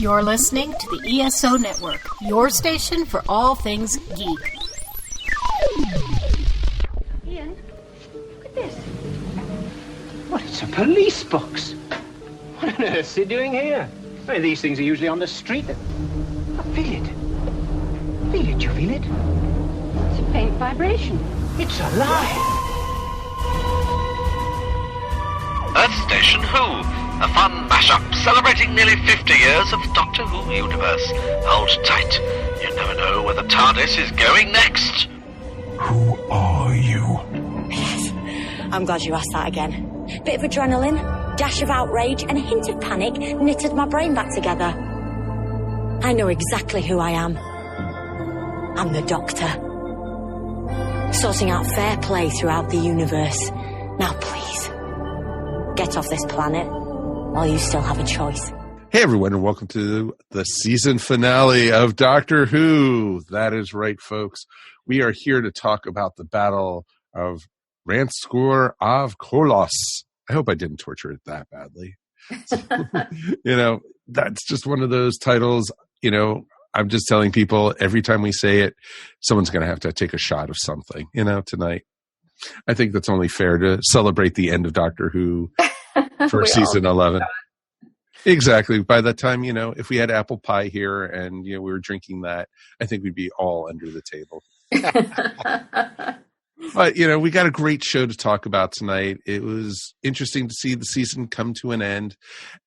You're listening to the ESO Network, your station for all things geek. Ian, look at this. What, it's a police box. What on earth is he doing here? I mean, these things are usually on the street. I feel it. Feel it, you feel it? It's a faint vibration. It's alive. Earth Station Who, a fun mashup celebrating nearly 50 years of Doctor Who universe. Hold tight. You never know where the TARDIS is going next. Who are you? Yes, I'm glad you asked that again. Bit of adrenaline, dash of outrage, and a hint of panic knitted my brain back together. I know exactly who I am. I'm the Doctor. Sorting out fair play throughout the universe. Now please, get off this planet while you still have a choice. Hey everyone, and welcome to the season finale of Doctor Who. That is right, folks. We are here to talk about the Battle of Ranskoor of Kolos. I hope I didn't torture it that badly. That's just one of those titles, I'm just telling people every time we say it, someone's going to have to take a shot of something, tonight. I think that's only fair to celebrate the end of Doctor Who for season 11. Exactly. By that time, if we had apple pie here and, we were drinking that, I think we'd be all under the table. But, we got a great show to talk about tonight. It was interesting to see the season come to an end.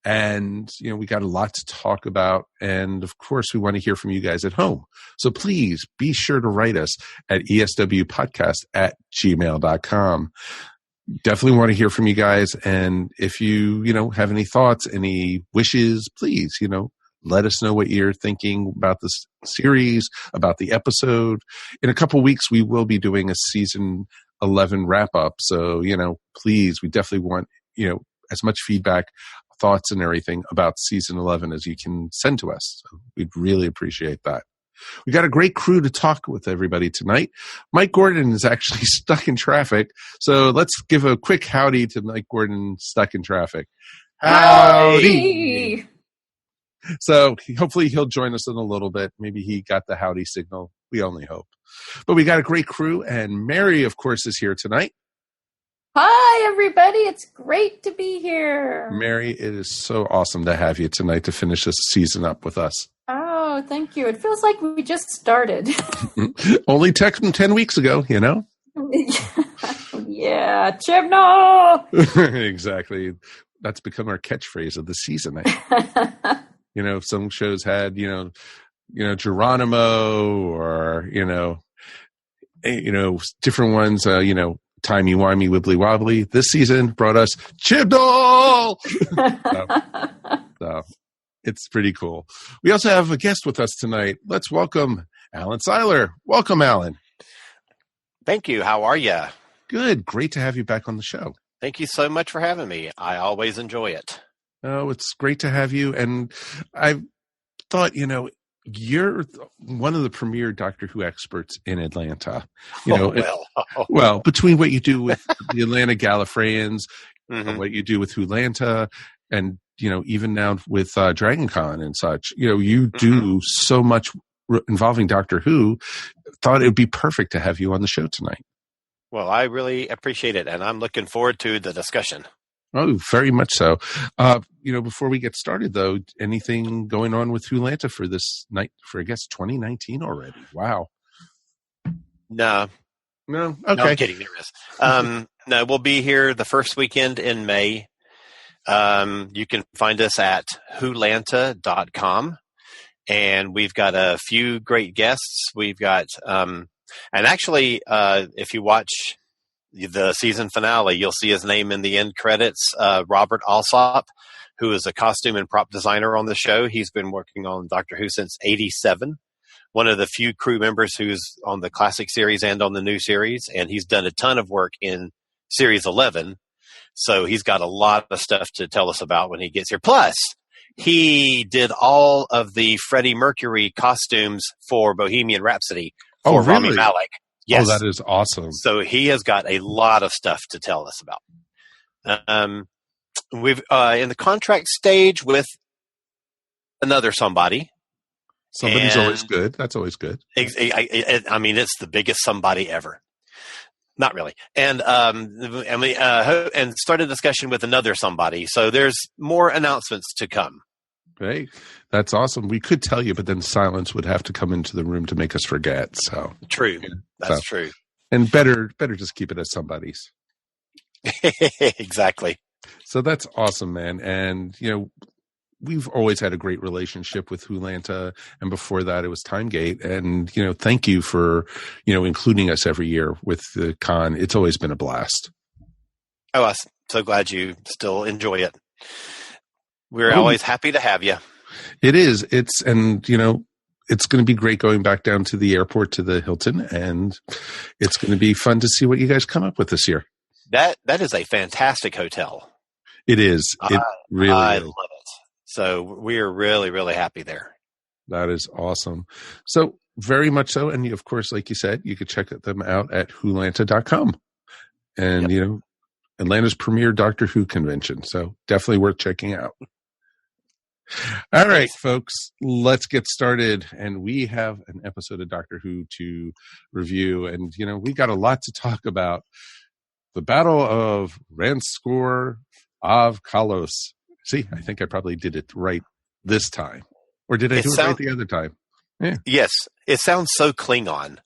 And, we got a lot to talk about. And, of course, we want to hear from you guys at home. So please be sure to write us at eswpodcast@gmail.com. Definitely want to hear from you guys. And if you, have any thoughts, any wishes, please, let us know what you're thinking about this series, about the episode. In a couple weeks, we will be doing a season 11 wrap up. So, please, we definitely want, as much feedback, thoughts and everything about season 11 as you can send to us. So we'd really appreciate that. We got a great crew to talk with everybody tonight. Mike Gordon is actually stuck in traffic. So let's give a quick howdy to Mike Gordon stuck in traffic. Howdy! So hopefully he'll join us in a little bit. Maybe he got the howdy signal. We only hope. But we got a great crew, and Mary, of course, is here tonight. Hi, everybody. It's great to be here. Mary, it is so awesome to have you tonight to finish this season up with us. Oh, thank you. It feels like we just started. Only 10 weeks ago, Yeah, Chibnall! Exactly. That's become our catchphrase of the season. Some shows had, Geronimo or, different ones, timey-wimey, wibbly-wobbly. This season brought us Chibnall! So it's pretty cool. We also have a guest with us tonight. Let's welcome Alan Siler. Welcome, Alan. Thank you. How are you? Good. Great to have you back on the show. Thank you so much for having me. I always enjoy it. Oh, it's great to have you. And I thought, you're one of the premier Doctor Who experts in Atlanta. Well, between what you do with the Atlanta Gallifreyans, what you do with Wholanta, and, even now with Dragon Con and such, you do so much involving Doctor Who. Thought it would be perfect to have you on the show tonight. Well, I really appreciate it, and I'm looking forward to the discussion. Oh, very much so. Before we get started, though, anything going on with Wholanta for this night, for, I guess, 2019 already? Wow. No. Okay. No, I'm kidding. There is. No, we'll be here the first weekend in May. You can find us at wholanta.com. And we've got a few great guests. We've got, and actually, if you watch the season finale, you'll see his name in the end credits. Robert Alsop, who is a costume and prop designer on the show. He's been working on Doctor Who since '87. One of the few crew members who's on the classic series and on the new series. And he's done a ton of work in series 11. So he's got a lot of stuff to tell us about when he gets here. Plus, he did all of the Freddie Mercury costumes for Bohemian Rhapsody for Rami Malek. Yes. Oh, that is awesome. So he has got a lot of stuff to tell us about. We've in the contract stage with another somebody. Somebody's always good. That's always good. I mean, it's the biggest somebody ever. Not really. And we started a discussion with another somebody. So there's more announcements to come. Hey, that's awesome. We could tell you, but then silence would have to come into the room to make us forget. So true. Yeah, that's true. And better just keep it as somebody's. Exactly. So that's awesome, man. And, we've always had a great relationship with Hulanta, and before that it was Timegate. And, thank you for, including us every year with the con. It's always been a blast. Oh, I'm so glad you still enjoy it. We're always happy to have you. It is. It's going to be great going back down to the airport to the Hilton, and it's going to be fun to see what you guys come up with this year. That is a fantastic hotel. It is. It really I is. love it. So we're really, really happy there. That is awesome. So very much so. And of course, like you said, you could check them out at Hulanta.com. And, Atlanta's premier Doctor Who convention. So definitely worth checking out. All right, folks, let's get started. And we have an episode of Doctor Who to review. And, we got a lot to talk about. The Battle of Ranskoor of Kolos. See, I think I probably did it right this time. Or did I do it right the other time? Yeah. Yes. It sounds so Klingon.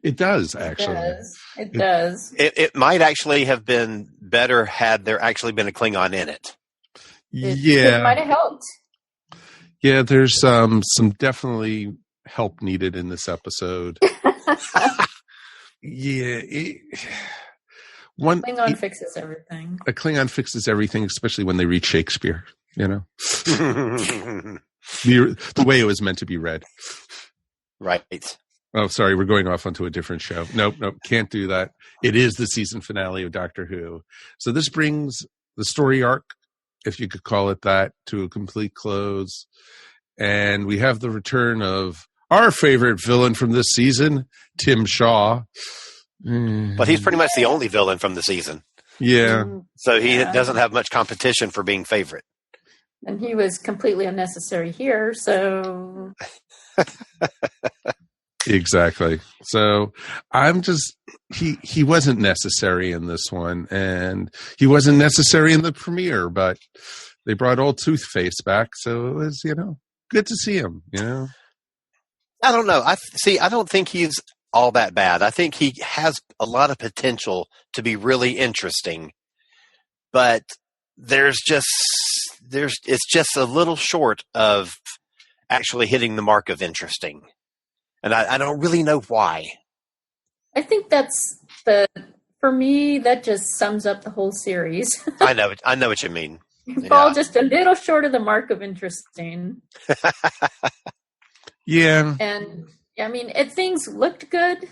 It does, actually. It does. It might actually have been better had there actually been a Klingon in it. It might have helped. Yeah, there's some definitely help needed in this episode. Klingon fixes everything. A Klingon fixes everything, especially when they read Shakespeare, the way it was meant to be read. Right. Oh, sorry, we're going off onto a different show. Nope, can't do that. It is the season finale of Doctor Who. So this brings the story arc, if you could call it that, to a complete close. And we have the return of our favorite villain from this season, Tim Shaw. But he's pretty much the only villain from the season. Yeah. So he doesn't have much competition for being favorite. And he was completely unnecessary here, so... Exactly. So he wasn't necessary in this one, and he wasn't necessary in the premiere, but they brought old Toothface back, so it was, good to see him, I don't know. I don't think he's all that bad. I think he has a lot of potential to be really interesting, but it's just a little short of actually hitting the mark of interesting. And I don't really know why. I think for me, that just sums up the whole series. I know what you mean. You fall just a little short of the mark of interesting. Yeah. And I mean, things looked good.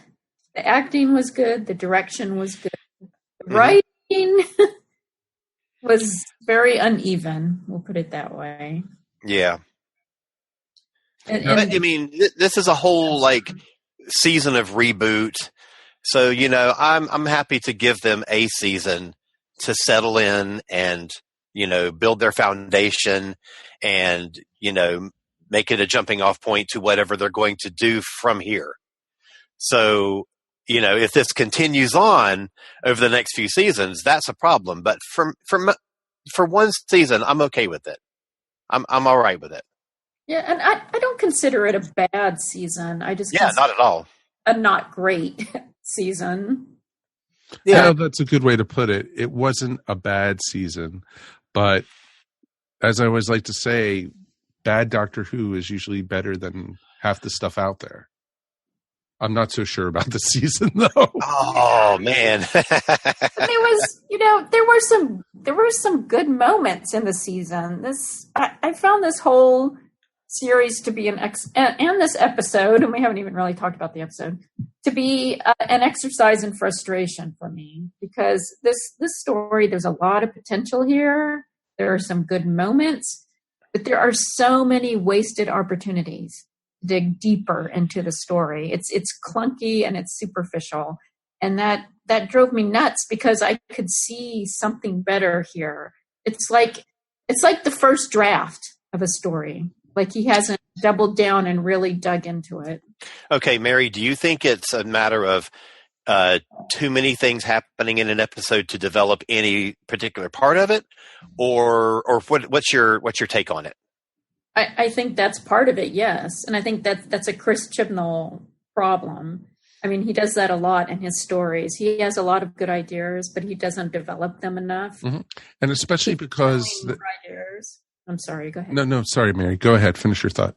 The acting was good. The direction was good. The writing was very uneven. We'll put it that way. Yeah. And I mean, this is a whole season of reboot. So, I'm happy to give them a season to settle in and, build their foundation and, make it a jumping off point to whatever they're going to do from here. So, if this continues on over the next few seasons, that's a problem. But for one season, I'm okay with it. I'm all right with it. Yeah, and I don't consider it a bad season. I just not at all. A not great season. Yeah, that's a good way to put it. It wasn't a bad season, but as I always like to say, bad Doctor Who is usually better than half the stuff out there. I'm not so sure about the season, though. Oh man, there were some good moments in the season. I found this whole series to be and this episode, and we haven't even really talked about the episode, to be an exercise in frustration for me, because this story, there's a lot of potential here. There are some good moments, but there are so many wasted opportunities to dig deeper into the story. It's clunky and it's superficial, and that drove me nuts because I could see something better here. It's like the first draft of a story. Like he hasn't doubled down and really dug into it. Okay, Mary, do you think it's a matter of too many things happening in an episode to develop any particular part of it, or what's your take on it? I think that's part of it, yes, and I think that's a Chris Chibnall problem. I mean, he does that a lot in his stories. He has a lot of good ideas, but he doesn't develop them enough. Mm-hmm. And especially because I'm sorry. Go ahead. No, sorry, Mary. Go ahead. Finish your thought.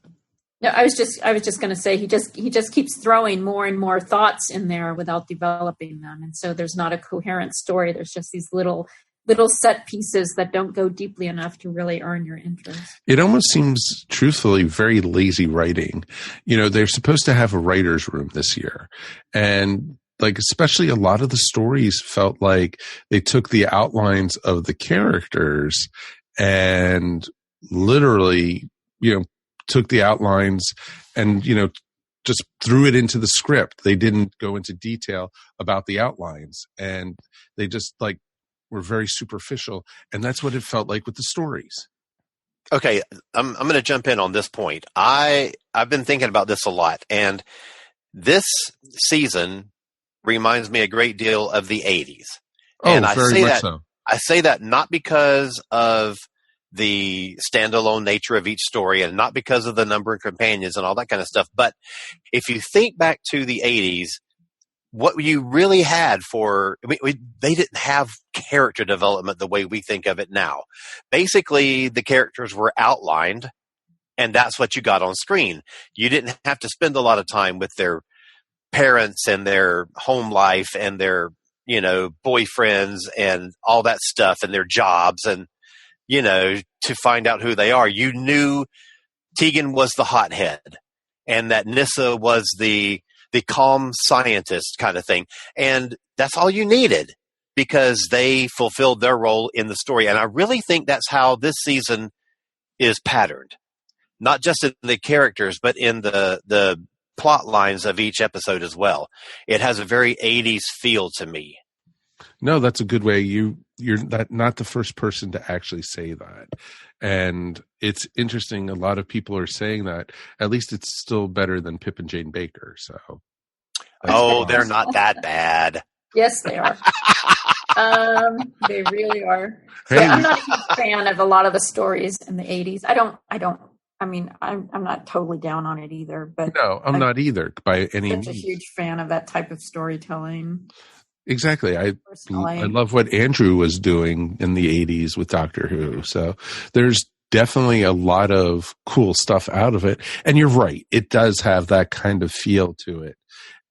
No, I was just going to say he just keeps throwing more and more thoughts in there without developing them, and so there's not a coherent story. There's just these little set pieces that don't go deeply enough to really earn your interest. It almost seems, truthfully, very lazy writing. You know, they're supposed to have a writer's room this year, and like especially a lot of the stories felt like they took the outlines of the characters and literally, you know, took the outlines and, you know, just threw it into the script. They didn't go into detail about the outlines, and they just like were very superficial. And that's what it felt like with the stories. Okay, I'm going to jump in on this point. I've been thinking about this a lot, and this season reminds me a great deal of the 80s. Oh, and very much so. I say that not because of the standalone nature of each story and not because of the number of companions and all that kind of stuff. But if you think back to the 80s, what you really had they didn't have character development the way we think of it now. Basically, the characters were outlined, and that's what you got on screen. You didn't have to spend a lot of time with their parents and their home life and their, you know, boyfriends and all that stuff and their jobs and, you know, to find out who they are. You knew Tegan was the hothead and that Nyssa was the calm scientist kind of thing. And that's all you needed because they fulfilled their role in the story. And I really think that's how this season is patterned, not just in the characters, but in the plot lines of each episode as well. It has a very 80s feel to me. No, that's a good way. You're not the first person to actually say that. And it's interesting. A lot of people are saying that. At least it's still better than Pip and Jane Baker. So, they're not that bad. Yes, they are. They really are. Hey. I'm not a huge fan of a lot of the stories in the 80s. I mean, I'm not totally down on it either. But no, I'm not either by any means. I'm such a huge fan of that type of storytelling. Exactly. I love what Andrew was doing in the 80s with Doctor Who. So there's definitely a lot of cool stuff out of it. And you're right. It does have that kind of feel to it.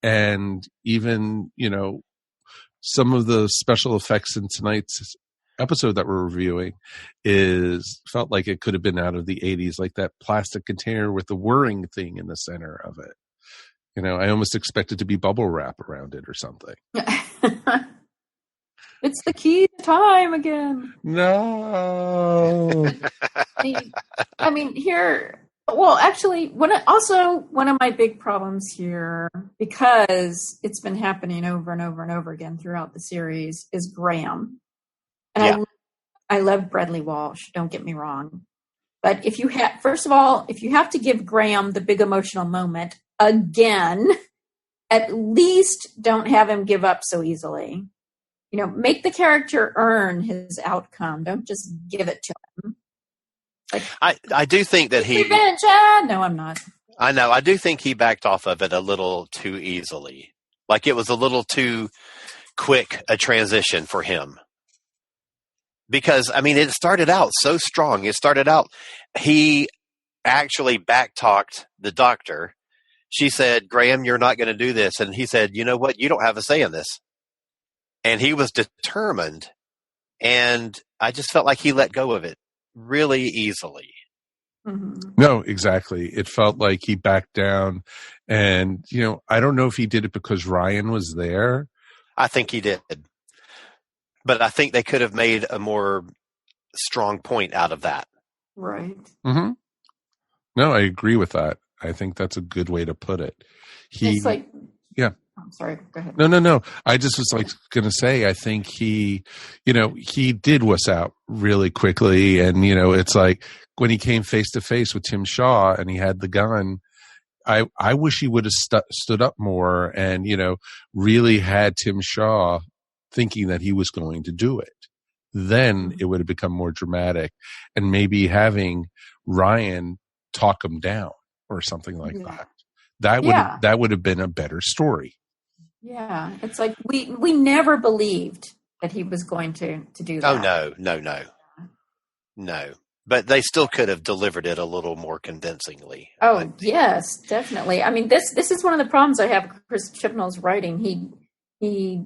And even, you know, some of the special effects in tonight's episode that we're reviewing felt like it could have been out of the 80s, like that plastic container with the whirring thing in the center of it. You know, I almost expected to be bubble wrap around it or something. It's the key to time again. No. I mean, here, well, actually, one of my big problems here, because it's been happening over and over and over again throughout the series, is Graham. And I love Bradley Walsh, don't get me wrong. But if you have to give Graham the big emotional moment again, at least don't have him give up so easily. You know, make the character earn his outcome. Don't just give it to him. Like, I do think that he... Revenge! No, I'm not. I know. I do think he backed off of it a little too easily. Like it was a little too quick a transition for him. Because, I mean, it started out so strong. It started out, he actually back-talked the doctor. She said, Graham, you're not going to do this. And he said, you know what? You don't have a say in this. And he was determined. And I just felt like he let go of it really easily. Mm-hmm. No, exactly. It felt like he backed down. And, you know, I don't know if he did it because Ryan was there. I think he did. But I think they could have made a more strong point out of that. Right. Mm-hmm. No, I agree with that. I think that's a good way to put it. It's like, yeah. I'm sorry. Go ahead. No. I just was going to say, I think he did wuss out really quickly. And, it's like when he came face to face with Tim Shaw and he had the gun, I wish he would have stood up more and, really had Tim Shaw thinking that he was going to do it. Then it would have become more dramatic, and maybe having Ryan talk him down or something like that. That would have been a better story. Yeah, it's like we never believed that he was going to do that. Oh no. But they still could have delivered it a little more convincingly. Oh yes, definitely. I mean, this is one of the problems I have with Chris Chibnall's writing. He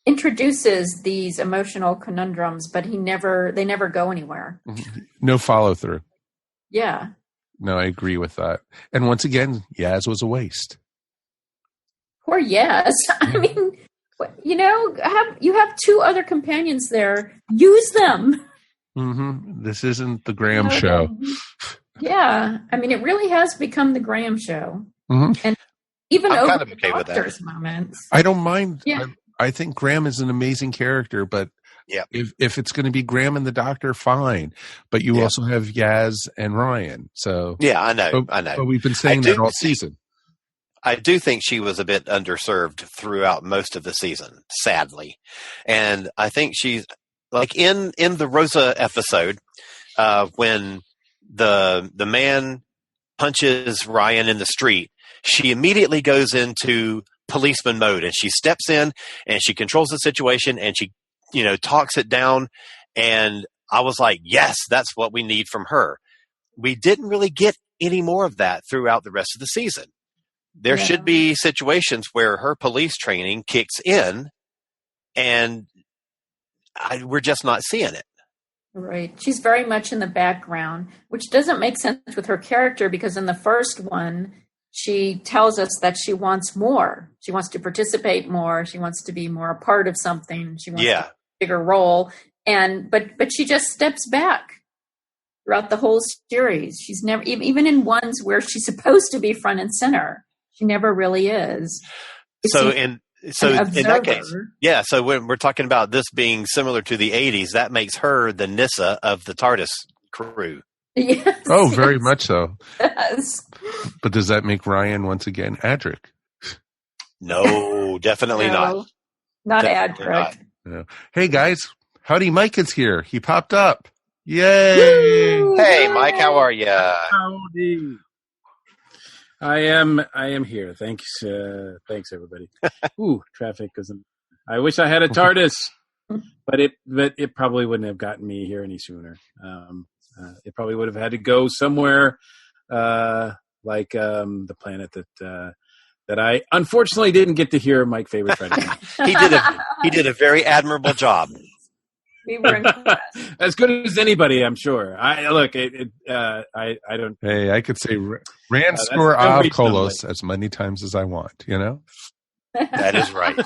introduces these emotional conundrums, but they never go anywhere. No follow through. Yeah. No, I agree with that. And once again, Yaz was a waste. Poor Yaz. I mean, you have two other companions there. Use them. Mm-hmm. This isn't the Graham show. Yeah. I mean, it really has become the Graham show. Mm-hmm. And even I'm over kind of the okay with that. Doctor's moments. I don't mind. Yeah. I think Graham is an amazing character, but if it's going to be Graham and the Doctor, fine. But you also have Yaz and Ryan. So I know. But we've been saying that all season. I do think she was a bit underserved throughout most of the season, sadly. And I think she's like in the Rosa episode, when the man punches Ryan in the street, she immediately goes into policeman mode and she steps in and she controls the situation and she, talks it down. And I was like, yes, that's what we need from her. We didn't really get any more of that throughout the rest of the season. There should be situations where her police training kicks in and we're just not seeing it. Right. She's very much in the background, which doesn't make sense with her character because in the first one, she tells us that she wants more. She wants to participate more. She wants to be more a part of something. She wants a bigger role. But she just steps back throughout the whole series. She's never, even in ones where she's supposed to be front and center, she never really is. So in that case, so when we're talking about this being similar to the 80s, that makes her the Nyssa of the TARDIS crew. Yes, very much so. Yes. But does that make Ryan once again Adric? No, definitely not. Not definitely Adric. No. Hey guys, Howdy Mike is here. He popped up. Yay! Woo! Hey Mike, how are you? Howdy. I am here. Thanks everybody. Ooh, traffic isn't. I wish I had a TARDIS, but it probably wouldn't have gotten me here any sooner. It probably would have had to go somewhere like the planet that I unfortunately didn't get to hear Mike Faber's writing. He did a very admirable job. We were impressed. As good as anybody, I'm sure. I don't. Hey, I could say Ranskoor of Kolos as many times as I want. That is right.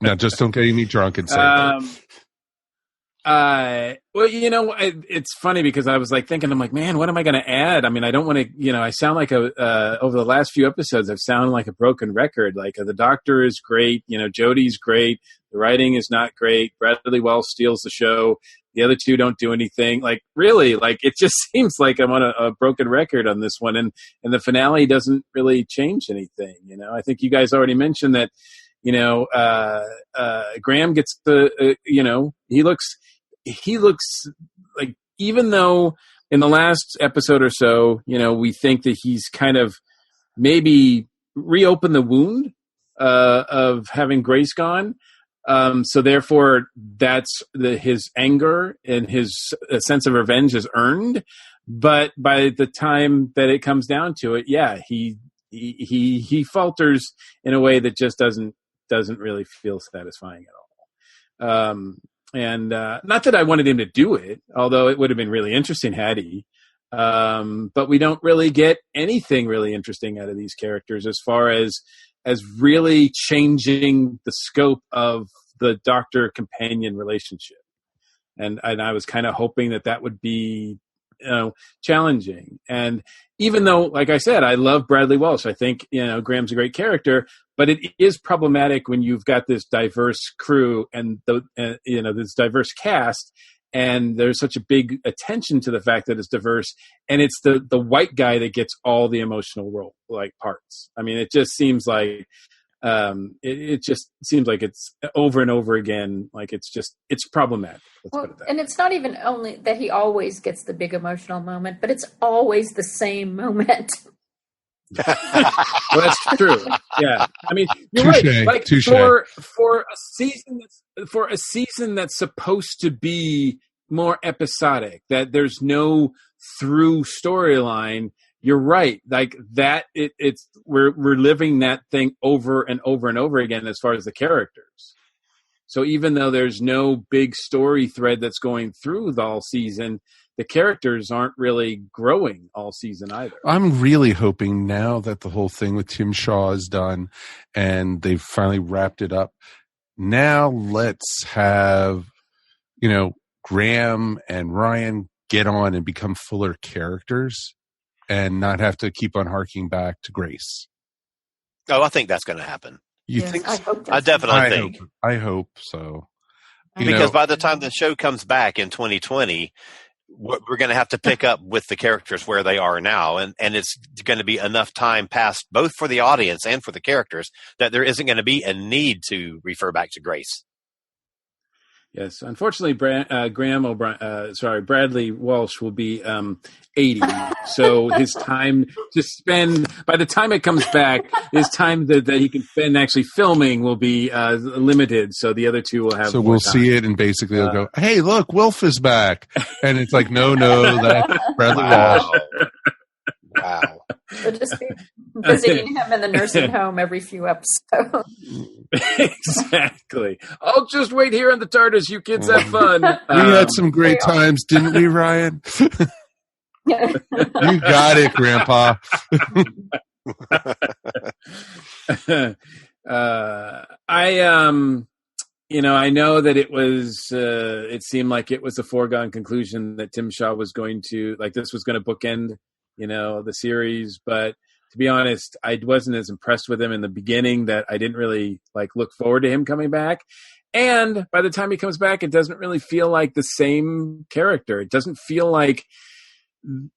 Now, just don't get me drunk and say that. Well, it's funny because I was thinking, I'm like, man, what am I going to add? I mean, I don't want to, I sound like over the last few episodes, I've sounded like a broken record. Like the Doctor is great. Jodie's great. The writing is not great. Bradley Wells steals the show. The other two don't do anything. Really, it just seems like I'm on a broken record on this one. And the finale doesn't really change anything. I think you guys already mentioned that, Graham gets he looks like, even though in the last episode or so, we think that he's kind of maybe reopened the wound of having Grace gone. So therefore, that's his anger and his sense of revenge is earned. But by the time that it comes down to it, he falters in a way that just doesn't really feel satisfying at all. And not that I wanted him to do it, although it would have been really interesting had he. But we don't really get anything really interesting out of these characters as far as really changing the scope of the Doctor-companion relationship. And I was kind of hoping that would be challenging. And even though, like I said, I love Bradley Walsh, I think, Graham's a great character, but it is problematic when you've got this diverse crew and this diverse cast, and there's such a big attention to the fact that it's diverse, and it's the white guy that gets all the emotional parts. I mean, it just seems like it just seems like it's over and over again. Like it's problematic. Let's put it that way. And it's not even only that he always gets the big emotional moment, but it's always the same moment. Well, that's true. Yeah, I mean, you're Touché, right. Like touché. for a season that's supposed to be more episodic, that there's no through storyline. You're right. Like that, we're living that thing over and over and over again as far as the characters. So even though there's no big story thread that's going through the all season, the characters aren't really growing all season either. I'm really hoping now that the whole thing with Tim Shaw is done and they've finally wrapped it up. Now let's have, Graham and Ryan get on and become fuller characters and not have to keep on harking back to Grace. Oh, I think that's going to happen. You think? I definitely think. I hope so. Because by the time the show comes back in 2020, we're going to have to pick up with the characters where they are now, and it's going to be enough time passed both for the audience and for the characters that there isn't going to be a need to refer back to Grace. Yes, unfortunately, Bradley Walsh will be 80, so his time to spend, by the time it comes back, his time that he can spend actually filming will be limited, so the other two will have So more we'll time. see it, and basically they'll go, hey, look, Wilf is back. And it's like, no, that's Bradley Walsh. Wow. We'll just be visiting him in the nursing home every few episodes. Exactly. I'll just wait here in the TARDIS. You kids have fun. We had some great times, didn't we, Ryan? You got it, Grandpa. I know that it was. It seemed like it was a foregone conclusion that Tim Shaw was going to, this was going to bookend, the series. But to be honest, I wasn't as impressed with him in the beginning that I didn't really look forward to him coming back. And by the time he comes back, it doesn't really feel like the same character. It doesn't feel like,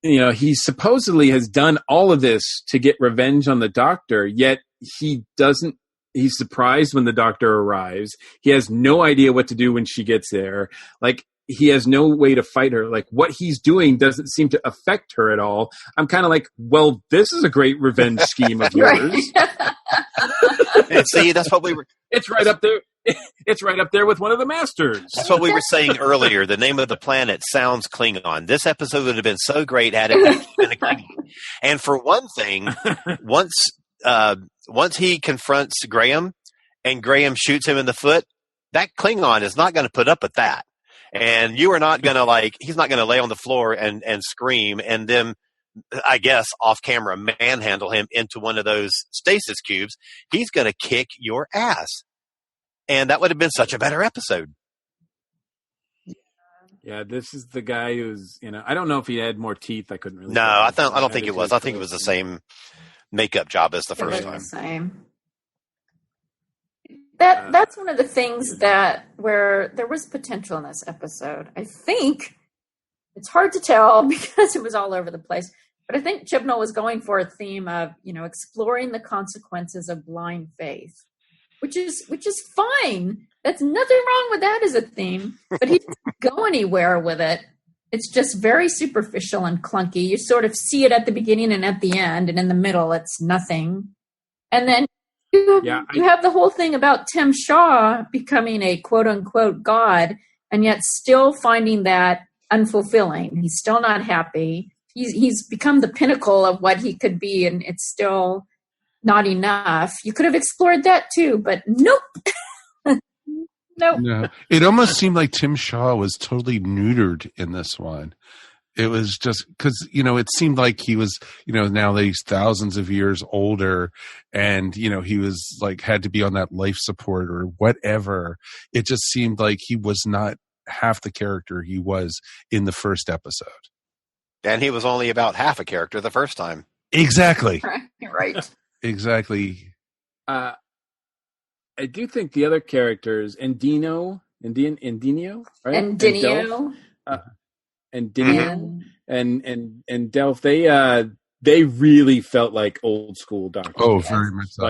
he supposedly has done all of this to get revenge on the Doctor, yet he doesn't. He's surprised when the Doctor arrives. He has no idea what to do when she gets there. He has no way to fight her. What he's doing doesn't seem to affect her at all. I'm kind of well, this is a great revenge scheme of yours. And see, that's what we were. It's right up there. It's right up there with one of the Masters. That's what we were saying earlier. The name of the planet sounds Klingon. This episode would have been so great had it been a Klingon. And for one thing, once he confronts Graham and Graham shoots him in the foot, that Klingon is not going to put up with that. And you are not going to he's not going to lay on the floor and scream and then, I guess, off camera manhandle him into one of those stasis cubes. He's going to kick your ass. And that would have been such a better episode. Yeah, this is the guy who's, I don't know if he had more teeth. I couldn't really. No, I don't think it was. I think it was the same makeup job as the first time. The same. That's one of the things where there was potential in this episode. I think it's hard to tell because it was all over the place. But I think Chibnall was going for a theme of, exploring the consequences of blind faith, which is fine. That's nothing wrong with that as a theme. But he doesn't go anywhere with it. It's just very superficial and clunky. You sort of see it at the beginning and at the end, and in the middle, it's nothing. And then you have the whole thing about Tim Shaw becoming a quote-unquote god, and yet still finding that unfulfilling. He's still not happy. He's become the pinnacle of what he could be, and it's still not enough. You could have explored that too, but nope. Nope. No. It almost seemed like Tim Shaw was totally neutered in this one. It was just because, it seemed like he was, now that he's thousands of years older and, he was had to be on that life support or whatever. It just seemed like he was not half the character he was in the first episode. And he was only about half a character the first time. Exactly. Right. Exactly. I do think the other characters, Endino, right? And Dinio. And Dinio and Delph, they really felt like old school Doctor. Oh, very much so.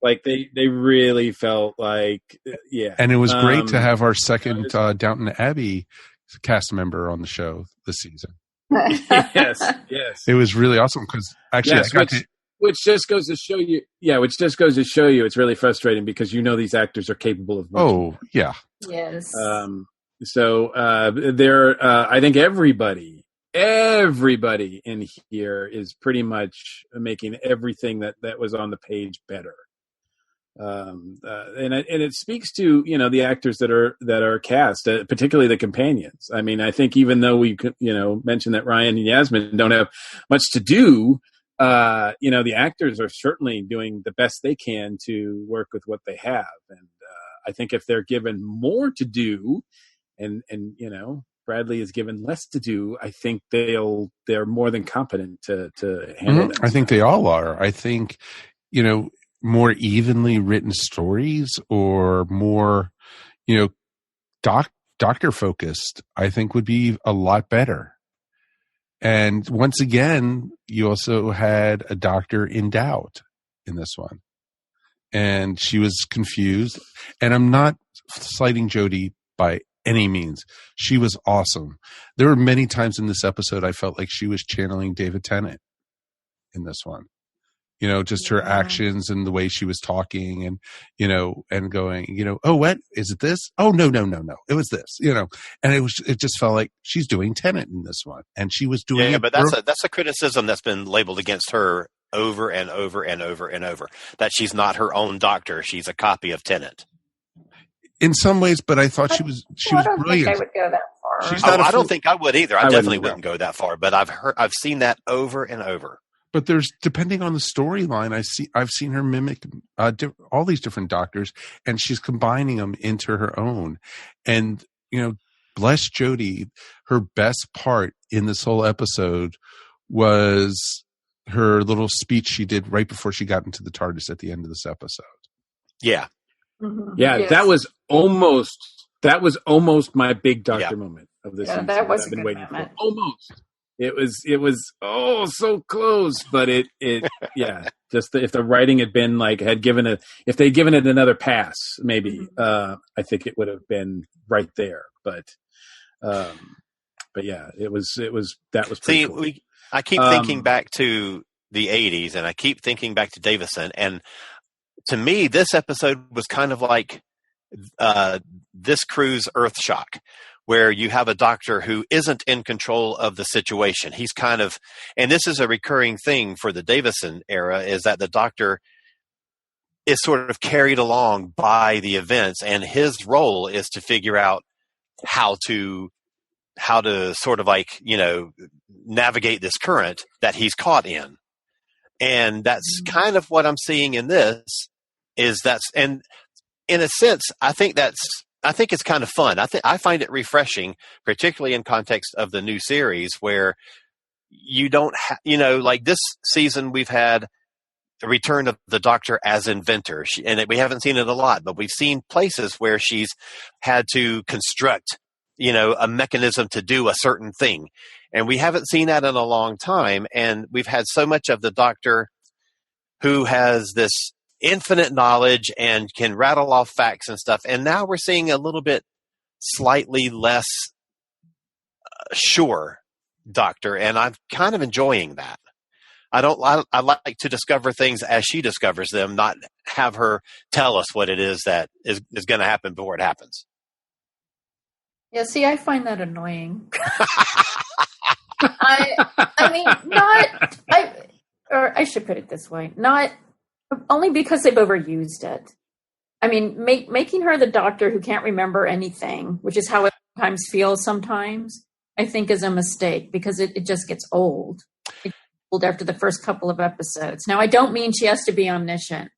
Like they really felt like And it was great to have our second Downton Abbey cast member on the show this season. yes. It was really awesome because actually which just goes to show you it's really frustrating because these actors are capable of much more. Yeah. Yes. So I think everybody in here is pretty much making everything that was on the page better. And it speaks to the actors that are cast, particularly the companions. I mean, I think even though we mentioned that Ryan and Yasmin don't have much to do, the actors are certainly doing the best they can to work with what they have. And I think if they're given more to do, and Bradley is given less to do, I think they're more than competent to handle that. I think they all are. I think more evenly written stories or more doctor focused, I think would be a lot better. And once again, you also had a doctor in doubt in this one, and she was confused. And I'm not slighting Jodie by any means. She was awesome. There were many times in this episode I felt like she was channeling David Tennant in this one. Just her actions and the way she was talking and going, oh, what is it this? Oh, no. It was this, and it just felt like she's doing Tennant in this one, and she was doing it. But that's a criticism that's been labeled against her over and over and over and over, that she's not her own doctor. She's a copy of Tennant. In some ways, but I thought she was brilliant. Think I would go that far. I don't think I would either. I definitely wouldn't go that far, but I've seen that over and over. But there's, depending on the storyline, I've seen her mimic all these different doctors, and she's combining them into her own. And bless Jodie, her best part in this whole episode was her little speech she did right before she got into the TARDIS at the end of this episode. Yeah. Mm-hmm. Yeah, yes. That was almost my big doctor moment of this season. That was a good moment. Almost. It was so close, but it just if the writing had been if they'd given it another pass, maybe I think it would have been right there. But yeah, it was pretty cool. I keep thinking back to the 80s, and I keep thinking back to Davison, and to me, this episode was kind of like this crew's Earthshock, where you have a doctor who isn't in control of the situation. He's kind of, and this is a recurring thing for the Davison era, is that the doctor is sort of carried along by the events, and his role is to figure out how to sort of navigate this current that he's caught in. And that's kind of what I'm seeing in this. And in a sense, I think it's kind of fun. I find it refreshing, particularly in context of the new series, where you don't this season we've had a return of the Doctor as inventor, and we haven't seen it a lot, but we've seen places where she's had to construct, a mechanism to do a certain thing, and we haven't seen that in a long time. And we've had so much of the Doctor who has this infinite knowledge and can rattle off facts and stuff. And now we're seeing a little bit slightly less sure Doctor, and I'm kind of enjoying that. I like to discover things as she discovers them, not have her tell us what it is that is going to happen before it happens. Yeah, see, I find that annoying. I should put it this way, not only because they've overused it. I mean, making her the Doctor who can't remember anything, which is how it sometimes feels sometimes, I think is a mistake, because it just gets old. It gets old after the first couple of episodes. Now, I don't mean she has to be omniscient.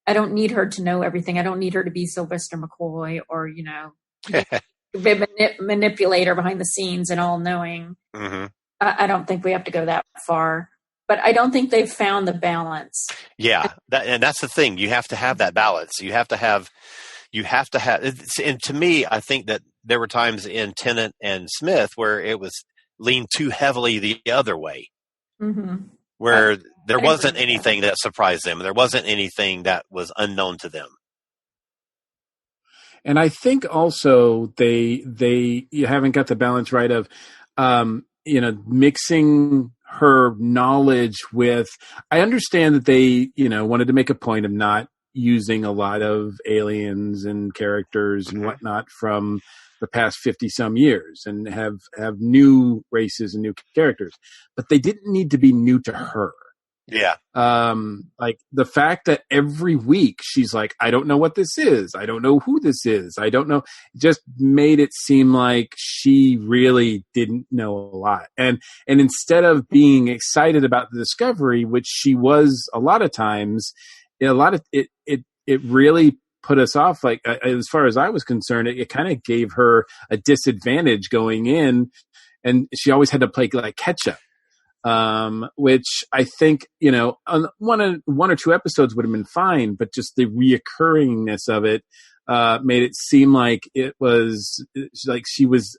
I don't need her to know everything. I don't need her to be Sylvester McCoy or, be a manipulator behind the scenes and all-knowing. Mm-hmm. I don't think we have to go that far, but I don't think they've found the balance. Yeah, and that's the thing. You have to have that balance. You have to have, and to me, I think that there were times in Tennant and Smith where it was leaned too heavily the other way, where there wasn't anything that surprised them. There wasn't anything that was unknown to them. And I think also you haven't got the balance right of, mixing her knowledge with, I understand that they, wanted to make a point of not using a lot of aliens and characters and whatnot from the past 50 some years and have new races and new characters, but they didn't need to be new to her. Yeah. Like the fact that every week she's like, I don't know what this is. I don't know who this is. I don't know. Just made it seem like she really didn't know a lot. And instead of being excited about the discovery, which she was a lot of times, it really put us off. Like, as far as I was concerned, it kind of gave her a disadvantage going in, and she always had to play like catch up. Which I think, on one or two episodes would have been fine, but just the reoccurringness of it, made it seem like it was like she was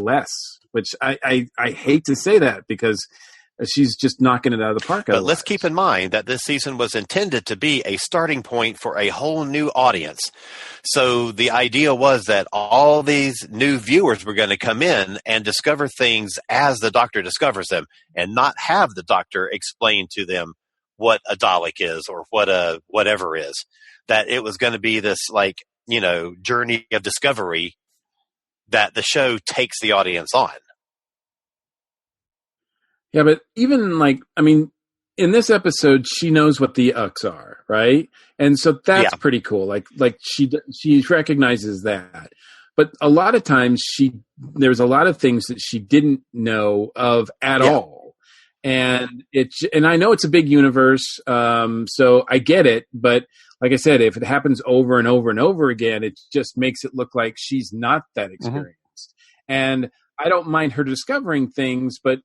less, which I hate to say that because she's just knocking it out of the park. But let's keep in mind that this season was intended to be a starting point for a whole new audience. So the idea was that all these new viewers were going to come in and discover things as the Doctor discovers them, and not have the Doctor explain to them what a Dalek is or what a whatever is. That it was going to be this journey of discovery that the show takes the audience on. Yeah, but even in this episode, she knows what the Ux are, right? And so that's pretty cool. Like she recognizes that. But a lot of times there's a lot of things that she didn't know of at all. And I know it's a big universe, so I get it. But like I said, if it happens over and over and over again, it just makes it look like she's not that experienced. And I don't mind her discovering things, but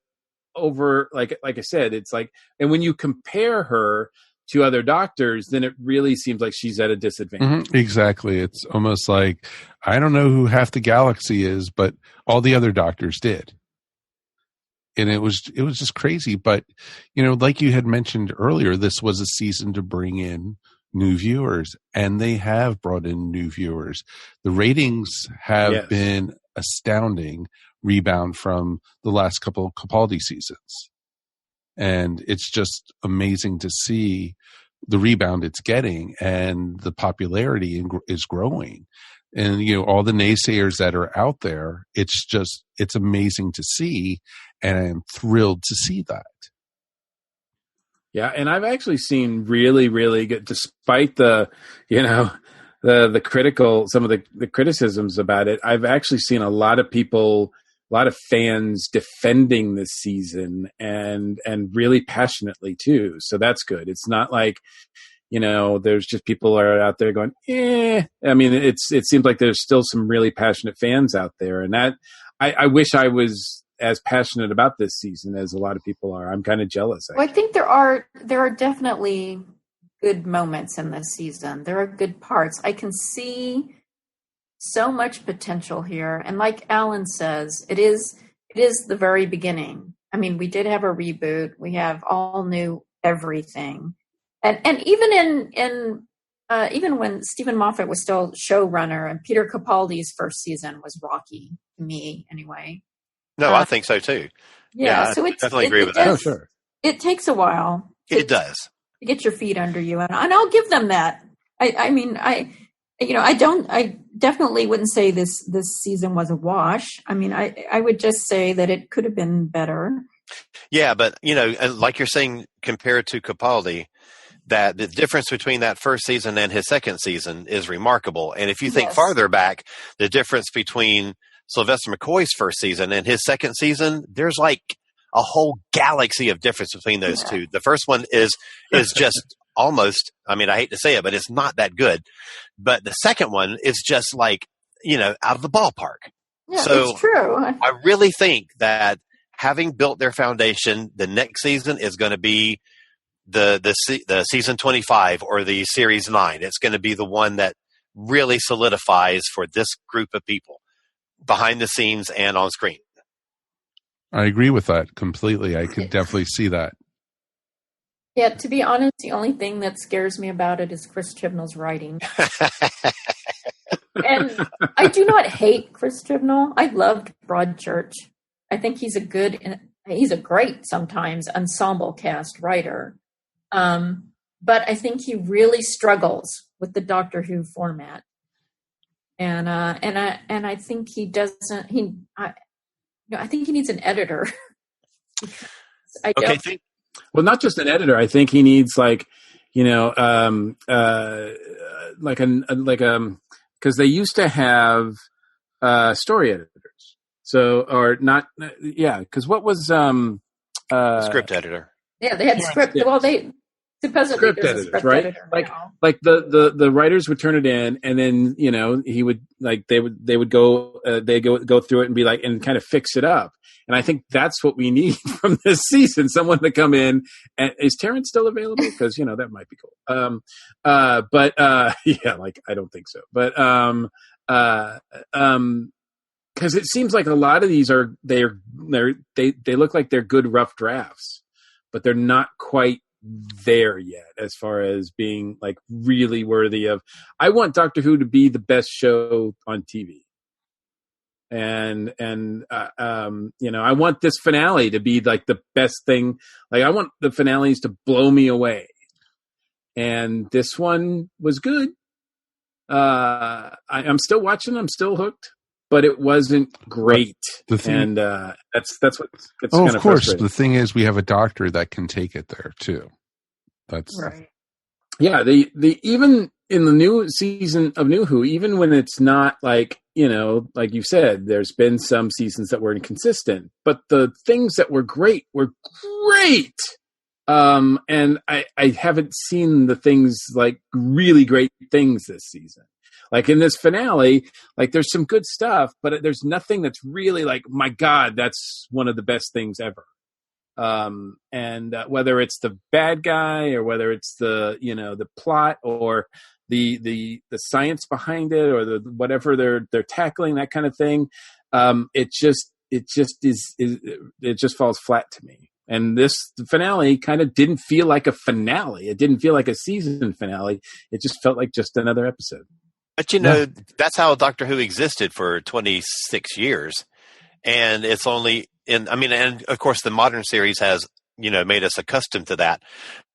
over, like I said, it's like, and when you compare her to other doctors, then it really seems like she's at a disadvantage. Exactly. It's almost like, I don't know who half the galaxy is, but all the other doctors did. And it was just crazy. But, like you had mentioned earlier, this was a season to bring in new viewers, and they have brought in new viewers. The ratings have been astounding, rebound from the last couple of Capaldi seasons. And it's just amazing to see the rebound it's getting, and the popularity is growing. And, all the naysayers that are out there, it's amazing to see, and I'm thrilled to see that. Yeah, and I've actually seen really, really good, despite the, the critical, some of the criticisms about it. I've actually seen a lot of people, a lot of fans defending this season, and really passionately too. So that's good. It's not like, there's just people are out there going, eh. I mean, it seems like there's still some really passionate fans out there, and that I wish I was as passionate about this season as a lot of people are. I'm kind of jealous. Well, I think there are definitely good moments in this season. There are good parts. I can see so much potential here, and like Alan says, it is the very beginning. I mean, we did have a reboot. We have all new everything, and even even when Stephen Moffat was still showrunner, and Peter Capaldi's first season was rocky to me, anyway. No, I think so too. Yeah, so I definitely agree with that. Oh, sure. It takes a while. It does to get your feet under you, and I'll give them that. I definitely wouldn't say this season was a wash. I mean, I would just say that it could have been better. Yeah, but like you're saying, compared to Capaldi, that the difference between that first season and his second season is remarkable. And if you think farther back, the difference between Sylvester McCoy's first season and his second season, there's like a whole galaxy of difference between those two. The first one is just almost, I mean, I hate to say it, but it's not that good. But the second one is just like, out of the ballpark. Yeah, so it's true. I really think that having built their foundation, the next season is going to be the season 25 or the series 9. It's going to be the one that really solidifies for this group of people behind the scenes and on screen. I agree with that completely. I could definitely see that. Yeah, to be honest, the only thing that scares me about it is Chris Chibnall's writing. And I do not hate Chris Chibnall. I loved Broadchurch. I think he's a great sometimes ensemble cast writer. But I think he really struggles with the Doctor Who format. And I think he doesn't. I think he needs an editor. Well, not just an editor. I think he needs because they used to have story editors. So, or not, yeah. Because what was script editor? Yeah, they had script. Yeah. Well, they supposedly script editors, script right? Editor like the writers would turn it in, and then he would they would go through it and be like and kind of fix it up. And I think that's what we need from this season: someone to come in. And is Terrence still available? Because that might be cool. But yeah, I don't think so. But because it seems like a lot of these they look like they're good rough drafts, but they're not quite there yet as far as being really worthy of. I want Doctor Who to be the best show on TV. And I want this finale to be the best thing. I want the finales to blow me away. And this one was good. I'm still watching. I'm still hooked, but it wasn't great. That's what's kind of of course. The thing is, we have a Doctor that can take it there too. That's right. Yeah. The even in the new season of New Who, even when it's not like you said, there's been some seasons that were inconsistent, but the things that were great were great. And I haven't seen the things really great things this season. In this finale, there's some good stuff, but there's nothing that's really my God, that's one of the best things ever. And whether it's the bad guy or whether it's the plot or the science behind it or the whatever they're tackling, that kind of thing, it just falls flat to me. And this finale kind of didn't feel like a finale. It didn't feel like a season finale. It just felt like just another episode. But that's how Doctor Who existed for 26 years. And it's only and of course the modern series has, made us accustomed to that.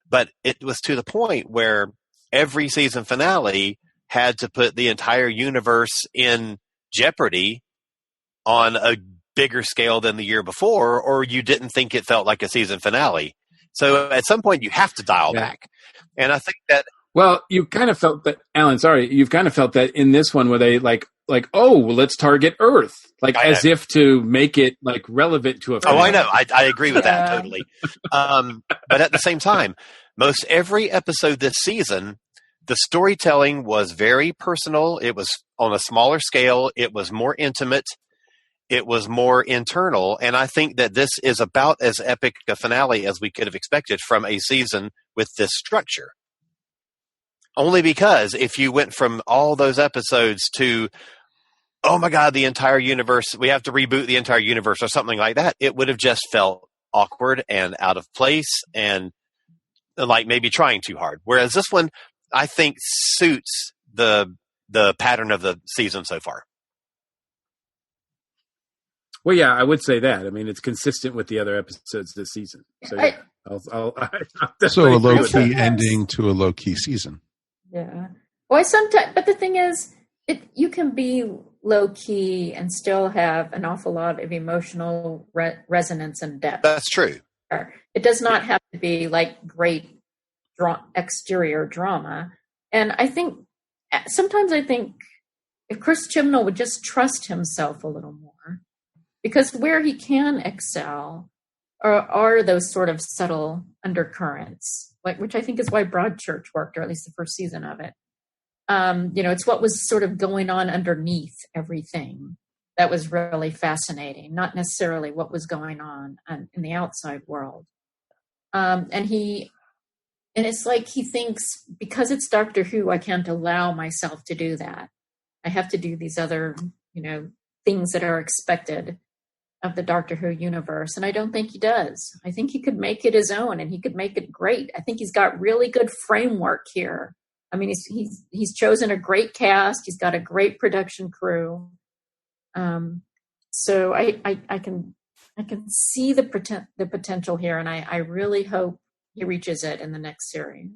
But it was to the point where every season finale had to put the entire universe in jeopardy on a bigger scale than the year before, or you didn't think it felt like a season finale. So at some point you have to dial back. And I think that... Well, you kind of felt that, Alan, sorry, you've kind of felt that in this one where they let's target Earth. As if to make it relevant to a film. Oh, I know. I agree with that totally. But at the same time, most every episode this season, the storytelling was very personal. It was on a smaller scale. It was more intimate. It was more internal. And I think that this is about as epic a finale as we could have expected from a season with this structure. Only because if you went from all those episodes to, oh my God, the entire universe, we have to reboot the entire universe or something like that, it would have just felt awkward and out of place and maybe trying too hard. Whereas this one, I think, suits the pattern of the season so far. Well, yeah, I would say that. It's consistent with the other episodes this season. So yeah, I'll so a low-key ending to a low-key season. Yeah. Well, but the thing is, you can be low key and still have an awful lot of emotional resonance and depth. That's true. It does not have to be great exterior drama. And sometimes I think if Chris Chibnall would just trust himself a little more, because where he can excel are those sort of subtle undercurrents, which I think is why Broadchurch worked, or at least the first season of it. It's what was sort of going on underneath everything. that was really fascinating, not necessarily what was going on in the outside world. And it's like he thinks, because it's Doctor Who, I can't allow myself to do that. I have to do these other, things that are expected of the Doctor Who universe. And I don't think he does. I think he could make it his own, and he could make it great. I think he's got really good framework here. I mean, he's chosen a great cast. He's got a great production crew. So I can see the potential here, and I really hope he reaches it in the next series.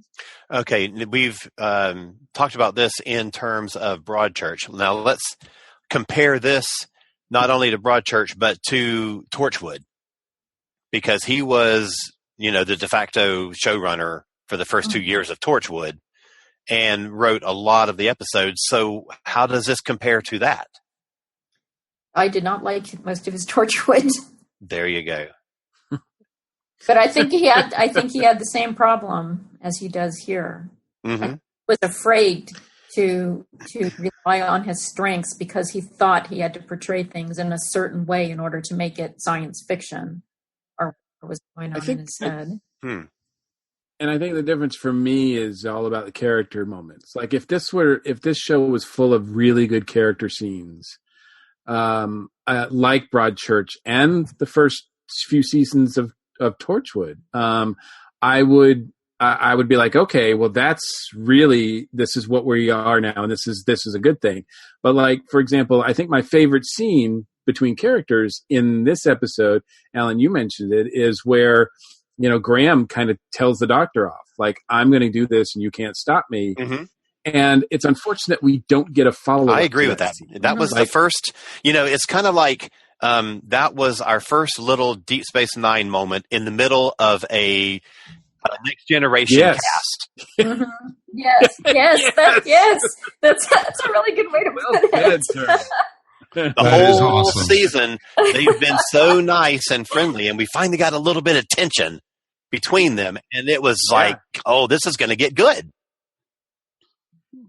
Okay, we've talked about this in terms of Broadchurch. Now let's compare this not only to Broadchurch but to Torchwood, because he was, the de facto showrunner for the first 2 years of Torchwood and wrote a lot of the episodes. So how does this compare to that? I did not like most of his Torchwood. There you go. But I think he had the same problem as he does here. Mm-hmm. He was afraid to rely on his strengths because he thought he had to portray things in a certain way in order to make it science fiction, or what was going on in his head. And I think the difference for me is all about the character moments. Like if this show was full of really good character scenes, like Broadchurch and the first few seasons of Torchwood, I would be like, okay, well, this is what we are now, and this is a good thing. But like, for example, I think my favorite scene between characters in this episode, Alan, you mentioned it, is where Graham kind of tells the Doctor off, like, I'm going to do this, and you can't stop me. Mm-hmm. And it's unfortunate we don't get a follow-up. I agree with that. That was the first, it's kind of like, that was our first little Deep Space Nine moment in the middle of a Next Generation cast. Mm-hmm. Yes. That's a really good way to put it. The whole season, they've been so nice and friendly, and we finally got a little bit of tension between them, and it was like, oh, this is going to get good.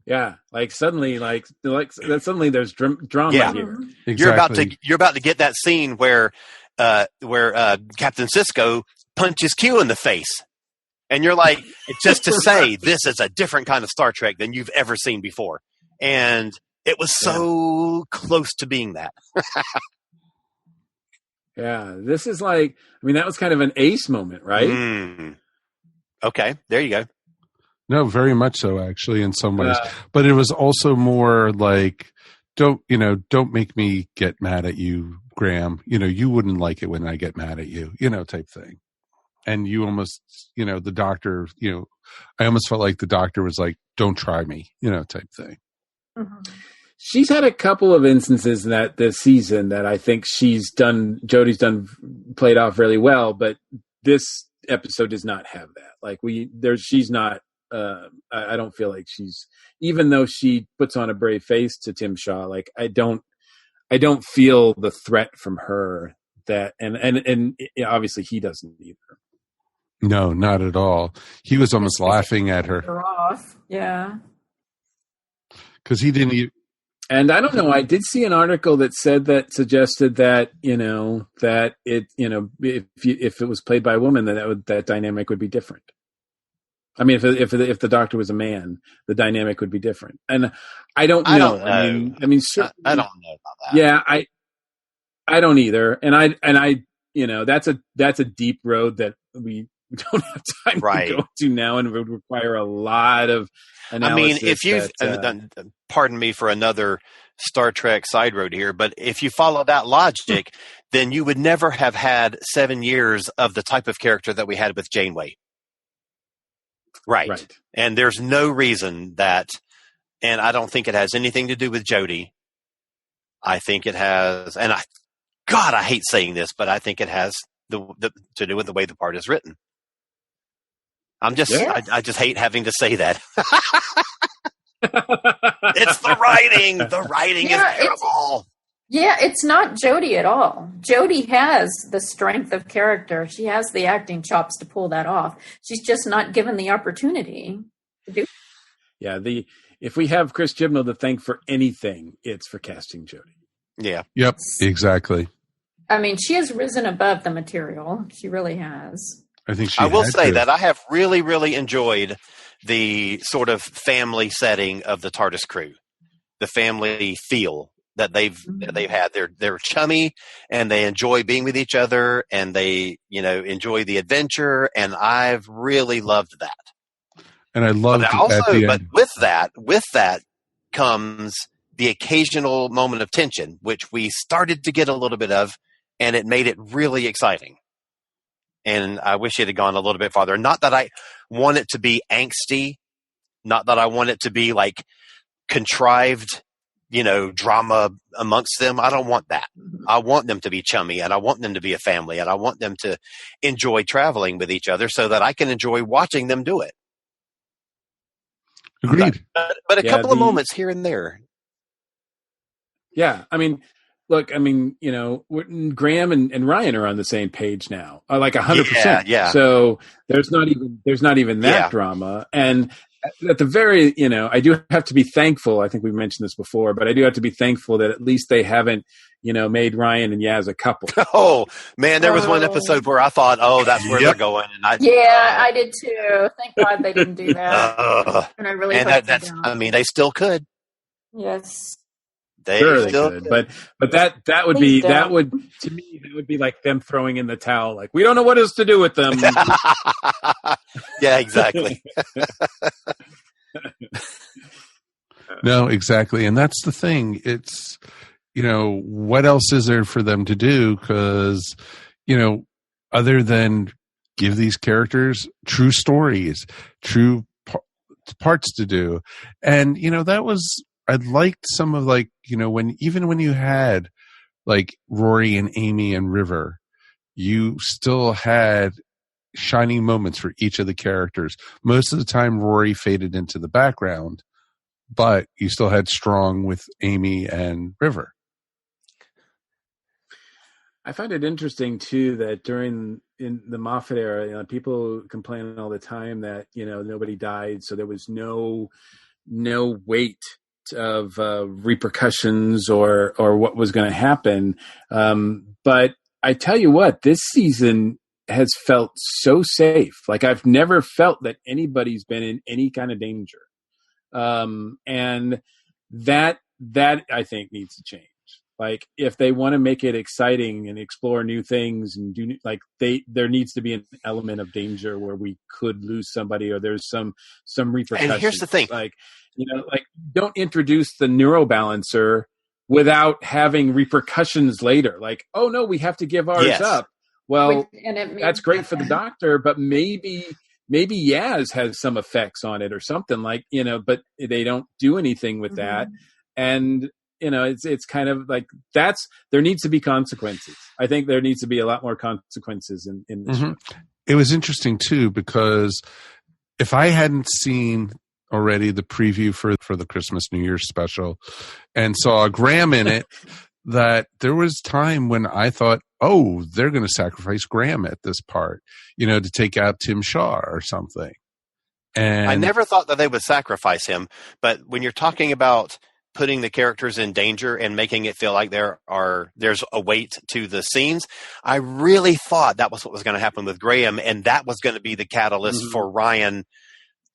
Yeah, suddenly there's drama here. Exactly. You're about to get that scene where Captain Sisko punches Q in the face, and you're like, just to say this is a different kind of Star Trek than you've ever seen before, and it was so close to being that. Yeah, this is that was kind of an Ace moment, right? Okay, there you go. No, very much so, actually, in some ways. But it was also more like, don't make me get mad at you, Graham. You wouldn't like it when I get mad at you, type thing. And you almost, the Doctor, I almost felt like the Doctor was like, don't try me, type thing. Mm-hmm. She's had a couple of instances this season that I think Jodie's played off really well, but this episode does not have that. She's not, I don't feel like she's, even though she puts on a brave face to Tim Shaw, I don't feel the threat from her that, and obviously he doesn't either. No, not at all. He was almost laughing at her. Off. Yeah. Because he didn't even. And I don't know. I did see an article that suggested that that it if it was played by a woman, that dynamic would be different. I mean, if the Doctor was a man, the dynamic would be different. And I don't know. I don't know about that. Yeah, I don't either. And I that's a deep road that we don't have time to go to now, and it would require a lot of analysis. I mean, if you pardon me for another Star Trek side road here, but if you follow that logic, then you would never have had 7 years of the type of character that we had with Janeway. Right. And there's no reason that, and I don't think it has anything to do with Jodie. I think it has, and I hate saying this, but I think it has to do with the way the part is written. I just hate having to say that. It's the writing. The writing is terrible. It's not Jodie at all. Jodie has the strength of character. She has the acting chops to pull that off. She's just not given the opportunity to do. Yeah, if we have Chris Chibnall to thank for anything, it's for casting Jodie. Yeah. Yep. Exactly. I mean, she has risen above the material. She really has. I think she. I will had say to. that I have really, really enjoyed the sort of family setting of the TARDIS crew, the family feel that they've had. They're chummy and they enjoy being with each other, and they enjoy the adventure, and I've really loved that. And I loved but also, at the but end. with that comes the occasional moment of tension, which we started to get a little bit of, and it made it really exciting. And I wish it had gone a little bit farther. Not that I want it to be angsty, not that I want it to be like contrived, drama amongst them. I don't want that. I want them to be chummy, and I want them to be a family, and I want them to enjoy traveling with each other so that I can enjoy watching them do it. Agreed. But a couple of moments here and there. Yeah, I mean, look, Graham and Ryan are on the same page now, like 100%. Yeah. So there's not even that drama. And at the very, I do have to be thankful. I think we've mentioned this before, but I do have to be thankful that at least they haven't, made Ryan and Yaz a couple. Oh man, there was one episode where I thought, oh, that's where they're going. And I did too. Thank God they didn't do that. And I really they still could. Yes. They could. But that would be to me that would be like them throwing in the towel, like we don't know what else to do with them. Yeah, exactly. No, exactly. And that's the thing. It's, what else is there for them to do? Because, other than give these characters true stories, true parts to do. And, I liked some of when you had like Rory and Amy and River, you still had shining moments for each of the characters. Most of the time, Rory faded into the background, but you still had Strong with Amy and River. I find it interesting too that in the Moffat era, people complain all the time that nobody died, so there was no weight of repercussions or what was going to happen. But I tell you what, this season has felt so safe. Like I've never felt that anybody's been in any kind of danger. And that I think needs to change. Like if they want to make it exciting and explore new things and do there needs to be an element of danger where we could lose somebody or there's some repercussions. And here's the thing, don't introduce the neurobalancer without having repercussions later. Like, oh no, we have to give ours up. Well, that's great for the doctor, but maybe Yaz has some effects on it or something but they don't do anything with that. And it's kind of like there needs to be consequences. I think there needs to be a lot more consequences in this show. It was interesting too, because if I hadn't seen already the preview for the Christmas New Year's special and saw Graham in it, that there was time when I thought, oh, they're going to sacrifice Graham at this part, to take out Tim Shaw or something. And I never thought that they would sacrifice him, but when you're talking about putting the characters in danger and making it feel like there's a weight to the scenes, I really thought that was what was going to happen with Graham, and that was going to be the catalyst for Ryan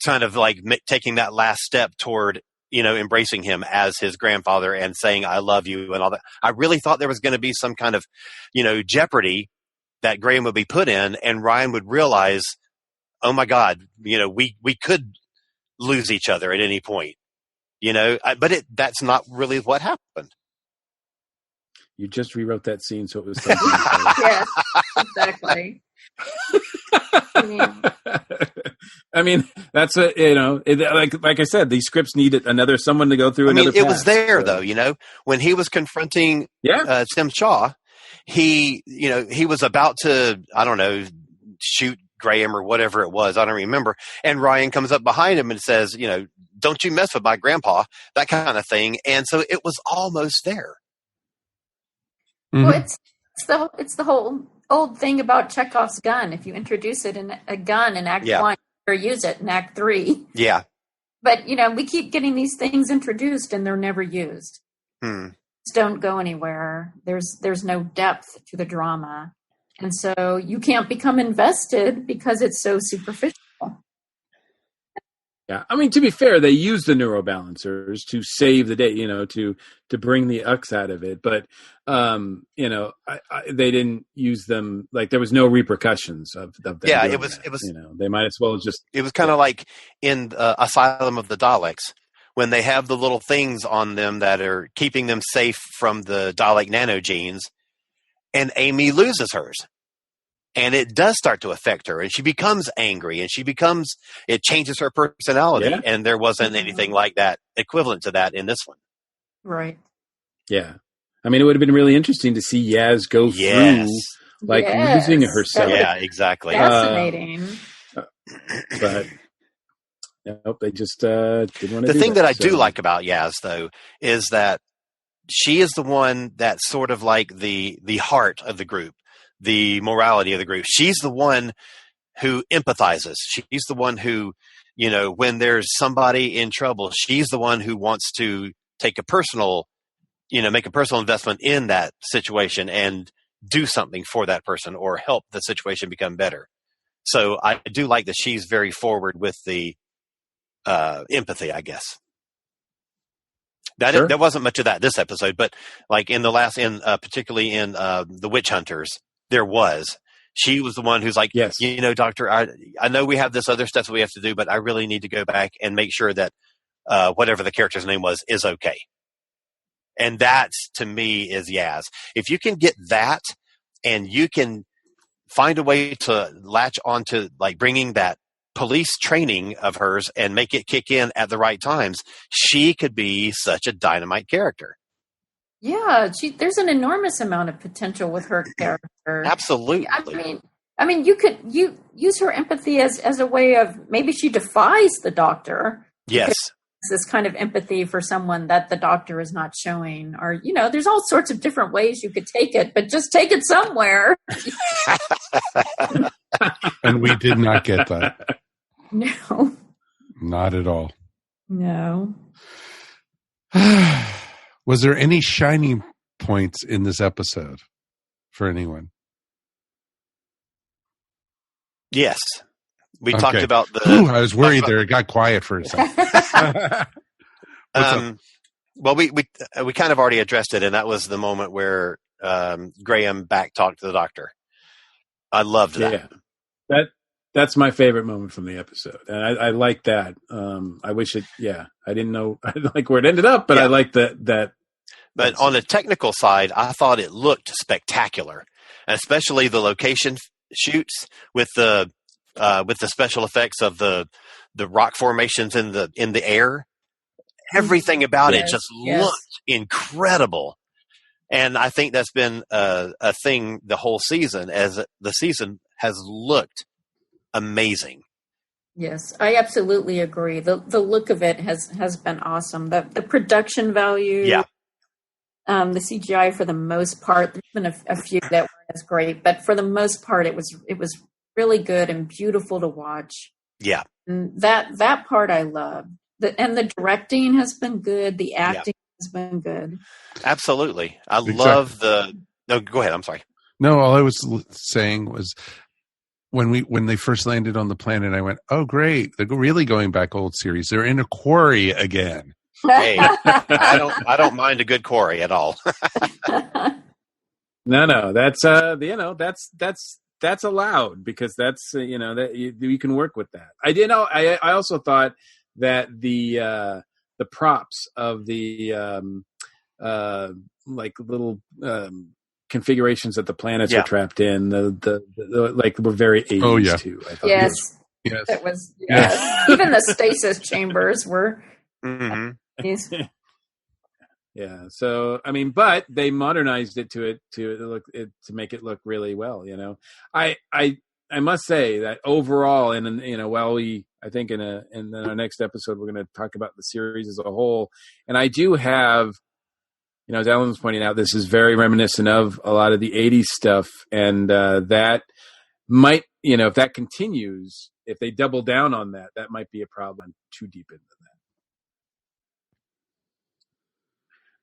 kind of like taking that last step toward embracing him as his grandfather and saying, I love you and all that. I really thought there was going to be some kind of, jeopardy that Graham would be put in, and Ryan would realize, oh my God, we could lose each other at any point, but that's not really what happened. You just rewrote that scene. So it was. Yes, exactly. I mean, that's like I said, these scripts needed someone to go through another path. It was there though, when he was confronting Tim Shaw, he was about to, I don't know, shoot Graham or whatever it was. I don't remember. And Ryan comes up behind him and says, don't you mess with my grandpa, that kind of thing. And so it was almost there. Well, it's the whole old thing about Chekhov's gun. If you introduce it in a gun in Act 1, or use it in Act 3. Yeah. But, we keep getting these things introduced and they're never used. don't go anywhere. There's no depth to the drama. And so you can't become invested because it's so superficial. Yeah, I mean, to be fair, they used the neurobalancers to save the day, to bring the Ux out of it. But, they didn't use them, like, there was no repercussions of them. Yeah, doing it was, they might as well just. It was kind of like in Asylum of the Daleks, when they have the little things on them that are keeping them safe from the Dalek nanogenes, and Amy loses hers. And it does start to affect her, and she becomes angry, and it changes her personality. Yeah. And there wasn't anything like that equivalent to that in this one. Right. Yeah. I mean, it would have been really interesting to see Yaz go through, losing herself. Yeah, exactly. Fascinating. But nope, they just didn't want to. The thing that I do like about Yaz, though, is that she is the one that's sort of like the heart of the group. The morality of the group. She's the one who empathizes. She's the one who, when there's somebody in trouble, she's the one who wants to take make a personal investment in that situation and do something for that person or help the situation become better. So I do like that she's very forward with the empathy, I guess. There wasn't much of that this episode, but like in the last, particularly in the Witch Hunters, there was. She was the one who's like, yes, Doctor, I know we have this other stuff that we have to do, but I really need to go back and make sure that whatever the character's name was is okay. And that, to me, is Yaz. If you can get that and you can find a way to latch onto like bringing that police training of hers and make it kick in at the right times, she could be such a dynamite character. Yeah, there's an enormous amount of potential with her character. Absolutely. I mean, you could use her empathy as a way of, maybe she defies the Doctor. Yes. This kind of empathy for someone that the Doctor is not showing, or there's all sorts of different ways you could take it, but just take it somewhere. And we did not get that. No. Not at all. No. Was there any shining points in this episode for anyone? Yes. We talked about the... Ooh, I was worried there. It got quiet for a second. Well, we kind of already addressed it, and that was the moment where Graham back-talked to the Doctor. I loved that. Yeah. That's my favorite moment from the episode. And I like that. I wish I didn't know like where it ended up, but I like that. But on the technical side, I thought it looked spectacular, and especially the location shoots with the special effects of the rock formations in the air. Everything about it just looked incredible. And I think that's been a thing the whole season, as the season has looked amazing. Yes, I absolutely agree. The look of it has been awesome. The production value. Yeah. The CGI, for the most part, there's been a few that weren't as great, but for the most part, it was really good and beautiful to watch. Yeah, and that part I loved. And the directing has been good. The acting has been good. Absolutely, I love the. No, go ahead. I'm sorry. No, all I was saying was when they first landed on the planet, I went, "Oh, great! They're really going back old series. They're in a quarry again." Hey, I don't mind a good quarry at all. No, that's that's allowed, because that's that you can work with that. I also thought that the props of the like little configurations that the planets are trapped in, the like were very 80s too. I thought. Yes. It was. Yes. Even the stasis chambers were. Mm-hmm. Yeah. So I mean, but they modernized it to make it look really well. I must say that overall, and while I think in our next episode we're going to talk about the series as a whole, and I do have, as Alan was pointing out, this is very reminiscent of a lot of the 80s stuff, and that might, if that continues, if they double down on that might be a problem. Too deep into that.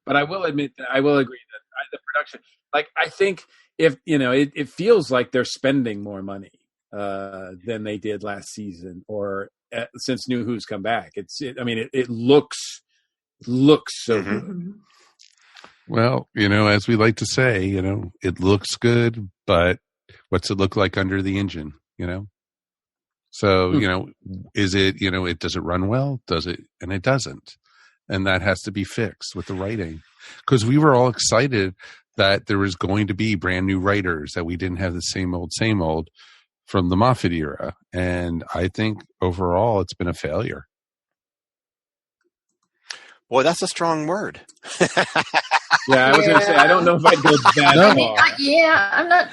But I will admit, I will agree that the production, like, I think if, it feels like they're spending more money than they did last season or since New Who's come back. It looks so good. Well, as we like to say, it looks good, but what's it look like under the engine, So, is it, does it run well? Does it? And it doesn't. And that has to be fixed with the writing. Because we were all excited that there was going to be brand new writers, that we didn't have the same old from the Moffat era. And I think overall it's been a failure. Boy, that's a strong word. Yeah, I was going to say, I don't know if I'd go that far. I'm not.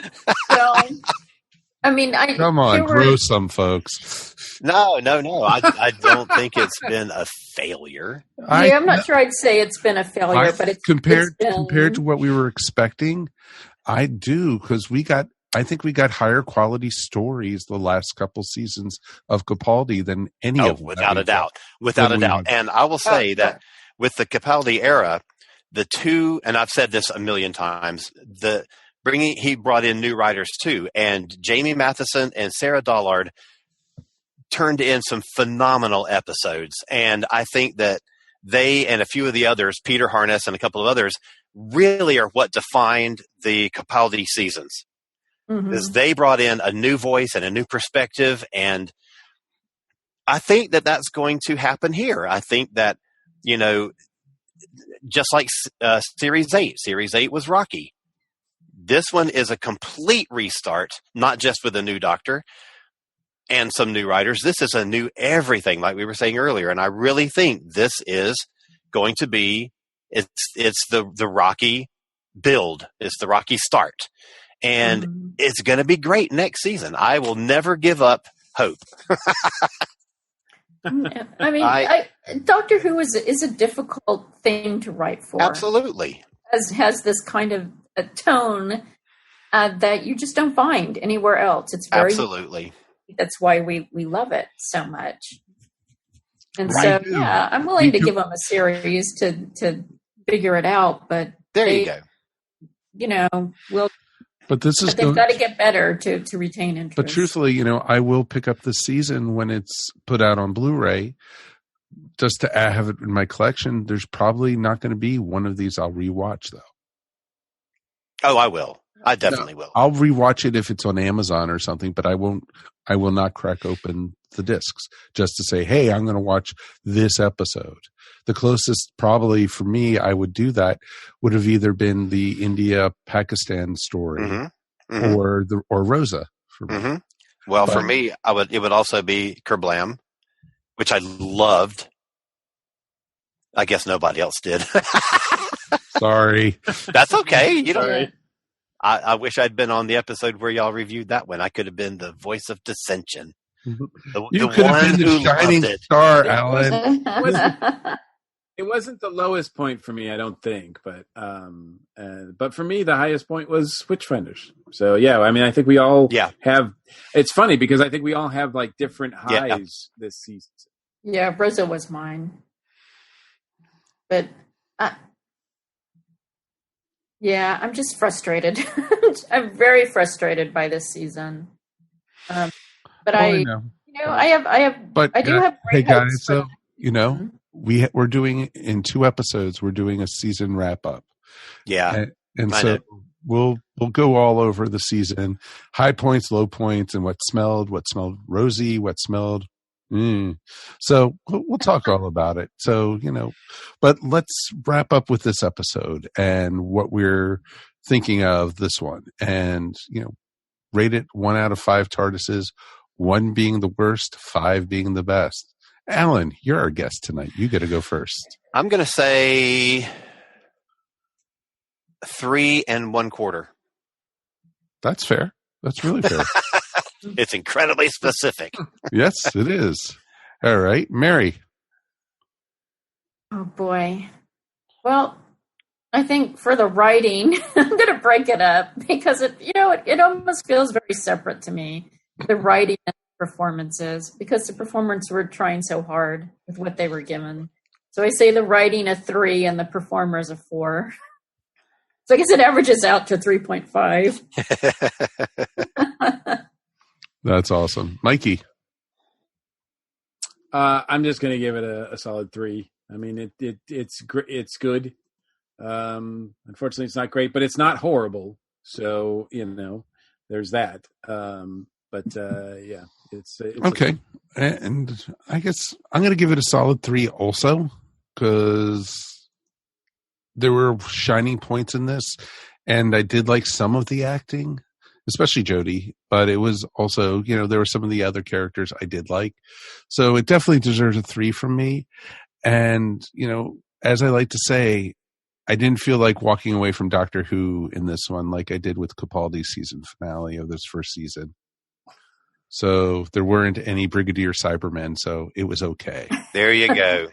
Come on, grow some folks. No. I don't think it's been a failure. I'm not sure I'd say it's been a failure, but it's compared to what we were expecting. I do, because I think we got higher quality stories the last couple seasons of Capaldi than any of them. Without a doubt. And I will say that with the Capaldi era, the two, and I've said this a million times, he brought in new writers too, and Jamie Matheson and Sarah Dollard turned in some phenomenal episodes. And I think that they and a few of the others, Peter Harness and a couple of others, really are what defined the Capaldi seasons. Because they brought in a new voice and a new perspective, and I think that that's going to happen here. I think that, just like Series 8. Series 8 was rocky. This one is a complete restart, not just with a new Doctor and some new writers. This is a new everything, like we were saying earlier. And I really think this is going to be, it's the rocky build. It's the rocky start. And it's going to be great next season. I will never give up hope. Doctor Who is a difficult thing to write for. Absolutely. Has this kind of a tone that you just don't find anywhere else. It's very absolutely. That's why we love it so much. And so, I'm willing to give them a series to figure it out. But you go. But they've got to get better to retain interest. But truthfully, I will pick up this season when it's put out on Blu-ray, just to have it in my collection. There's probably not going to be one of these I'll rewatch, though. Oh, I will. I definitely will. I'll rewatch it if it's on Amazon or something, but I will not crack open the discs just to say, hey, I'm going to watch this episode. The closest probably for me I would do that would have either been the India-Pakistan story or Rosa for me. Well, for me, it would also be Kerblam, which I loved. I guess nobody else did. Sorry. That's okay. You know, I wish I'd been on the episode where y'all reviewed that one. I could have been the voice of dissension. You could have been the shining star, Alan. It wasn't the lowest point for me, I don't think, but for me, the highest point was Witchfinders. So yeah, I mean, I think we all have. It's funny because I think we all have like different highs this season. Yeah, Rosa was mine, but I'm just frustrated. I'm very frustrated by this season. But I do have. Hey guys, so we're doing in 2 episodes. We're doing a season wrap up. Yeah, and so we'll go all over the season, high points, low points, and what smelled rosy, what smelled. So we'll talk all about it. So but let's wrap up with this episode and what we're thinking of this one, and rate it 1 out of 5 TARDISes, 1 being the worst, 5 being the best. Alan, you're our guest tonight. You get to go first. I'm going to say 3 1/4. That's fair. That's really fair. It's incredibly specific. Yes, it is. All right, Mary. Oh boy. Well, I think for the writing, I'm going to break it up because it almost feels very separate to me. The writing and performances, because the performers were trying so hard with what they were given. So I say the writing a 3 and the performers a 4. So I guess it averages out to 3.5. That's awesome. Mikey. I'm just going to give it a solid 3. I mean, it's good. Unfortunately, it's not great, but it's not horrible. So, there's that. Yeah, it's okay. And I guess I'm going to give it a solid 3 also, because there were shining points in this, and I did like some of the acting, especially Jodie, but it was also, there were some of the other characters I did like. So it definitely deserves a 3 from me. And, as I like to say, I didn't feel like walking away from Doctor Who in this one like I did with Capaldi's season finale of this first season. So there weren't any Brigadier Cybermen, so it was okay. There you go.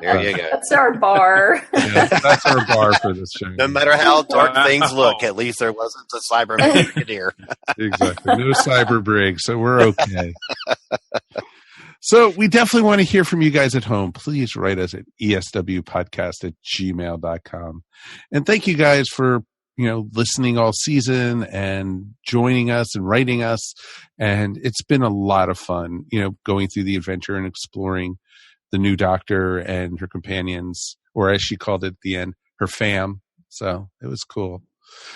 That's our bar. Yeah, that's our bar for this show. No matter how dark things look, at least there wasn't a Cyberman Brigadier. Exactly. No Cyber Brig, so we're okay. So we definitely want to hear from you guys at home. Please write us at eswpodcast@gmail.com. And thank you guys for, listening all season and joining us and writing us. And it's been a lot of fun, going through the adventure and exploring the new Doctor and her companions, or as she called it at the end, her fam. So it was cool.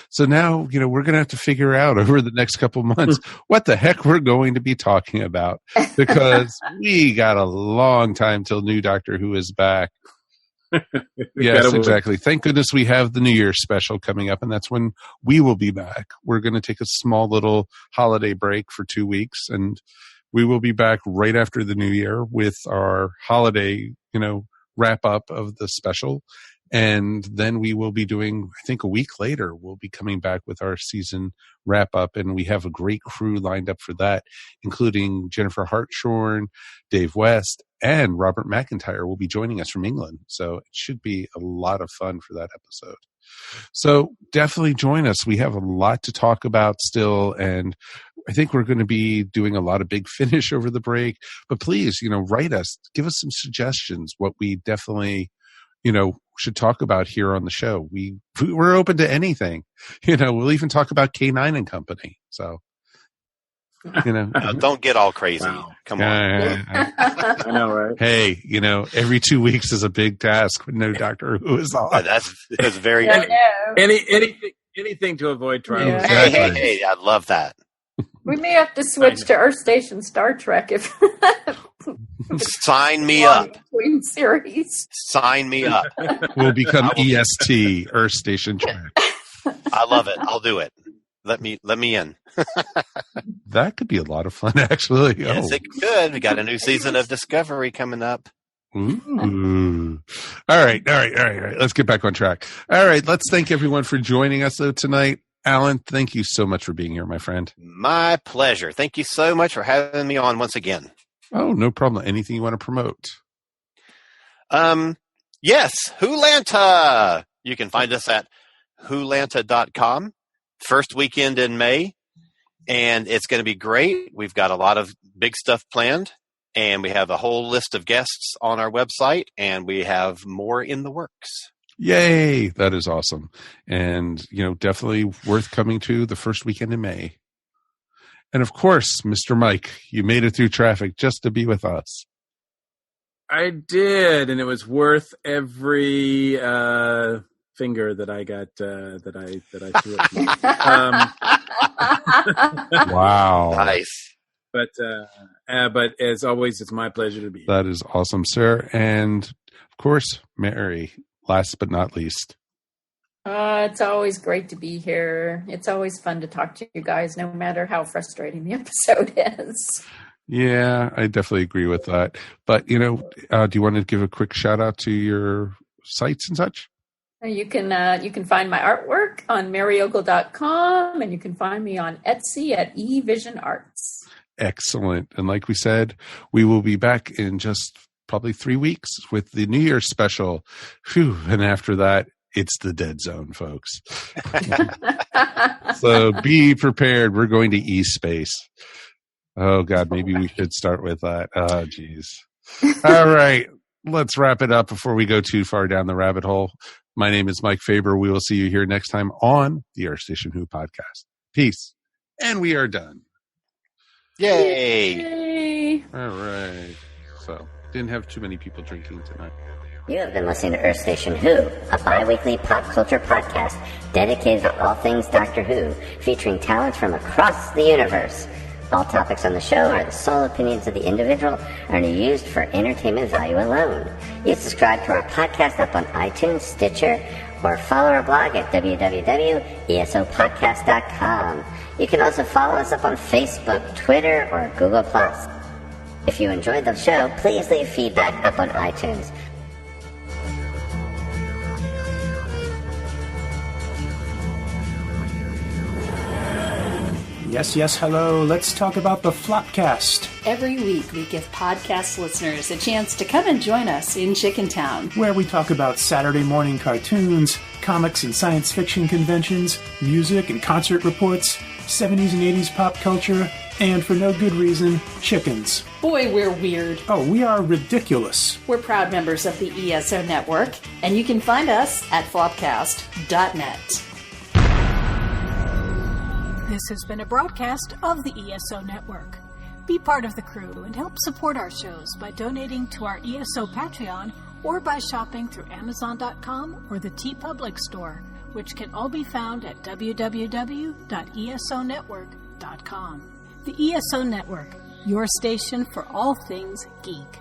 So now, we're going to have to figure out over the next couple months what the heck we're going to be talking about, because we got a long time till new Doctor Who is back. Yes, exactly. Thank goodness we have the New Year's special coming up, and that's when we will be back. We're going to take a small little holiday break for 2 weeks, and we will be back right after the New Year with our holiday, wrap up of the special. And then we will be doing, I think a week later, we'll be coming back with our season wrap up. And we have a great crew lined up for that, including Jennifer Hartshorn, Dave West, and Robert McIntyre will be joining us from England. So it should be a lot of fun for that episode. So definitely join us. We have a lot to talk about still. And I think we're going to be doing a lot of Big Finish over the break. But please, write us, give us some suggestions, what we definitely should talk about here on the show. We're open to anything. We'll even talk about K9 and Company. So, don't get all crazy. Wow. Come on. I know, right? Hey, every 2 weeks is a big task when no Doctor Who is on. That's very good. Anything to avoid trial. Yeah. Exactly. Hey, I love that. We may have to switch to Earth Station Star Trek if Sign me up. Between series. Sign me up. We'll become EST, Earth Station Trek. I love it. I'll do it. Let me in. That could be a lot of fun, actually. Yes, it could. We got a new season of Discovery coming up. Ooh. All right. Let's get back on track. All right. Let's thank everyone for joining us though tonight. Alan, thank you so much for being here, my friend. My pleasure. Thank you so much for having me on once again. Oh, no problem. Anything you want to promote? Yes, Wholanta. You can find us at wholanta.com. First weekend in May, and it's going to be great. We've got a lot of big stuff planned, and we have a whole list of guests on our website, and we have more in the works. Yay! That is awesome. And, definitely worth coming to the first weekend in May. And of course, Mr. Mike, you made it through traffic just to be with us. I did, and it was worth every finger that I got that I threw at you. Wow. Nice. But as always, it's my pleasure to be here. That is awesome, sir. And of course, Mary, last but not least. It's always great to be here. It's always fun to talk to you guys, no matter how frustrating the episode is. Yeah, I definitely agree with that. But, do you want to give a quick shout out to your sites and such? You can find my artwork on maryogle.com, and you can find me on Etsy at eVision Arts. Excellent. And like we said, we will be back in just probably 3 weeks with the New Year's special. Whew. And after that, it's the dead zone, folks. So be prepared. We're going to E-Space. Oh, God, maybe we should start with that. Oh, geez. All right. let's wrap it up before we go too far down the rabbit hole. My name is Mike Faber. We will see you here next time on the Earth Station Who podcast. Peace. And we are done. Yay! All right. So, didn't have too many people drinking tonight. You have been listening to Earth Station Who, a bi-weekly pop culture podcast dedicated to all things Doctor Who, featuring talents from across the universe. All topics on the show are the sole opinions of the individual and are used for entertainment value alone. You subscribe to our podcast up on iTunes, Stitcher, or follow our blog at www.esopodcast.com. You can also follow us up on Facebook, Twitter, or Google+. If you enjoyed the show, please leave feedback up on iTunes. Yes, hello. Let's talk about the Flopcast, Every week, we give podcast listeners a chance to come and join us in Chickentown, where we talk about Saturday morning cartoons, comics and science fiction conventions, music and concert reports, 70s and 80s pop culture, and for no good reason, chickens. Boy, we're weird. Oh, we are ridiculous. We're proud members of the ESO Network, and you can find us at flopcast.net. This has been a broadcast of the ESO Network. Be part of the crew and help support our shows by donating to our ESO Patreon or by shopping through Amazon.com or the TeePublic store, which can all be found at www.esonetwork.com. The ESO Network, your station for all things geek.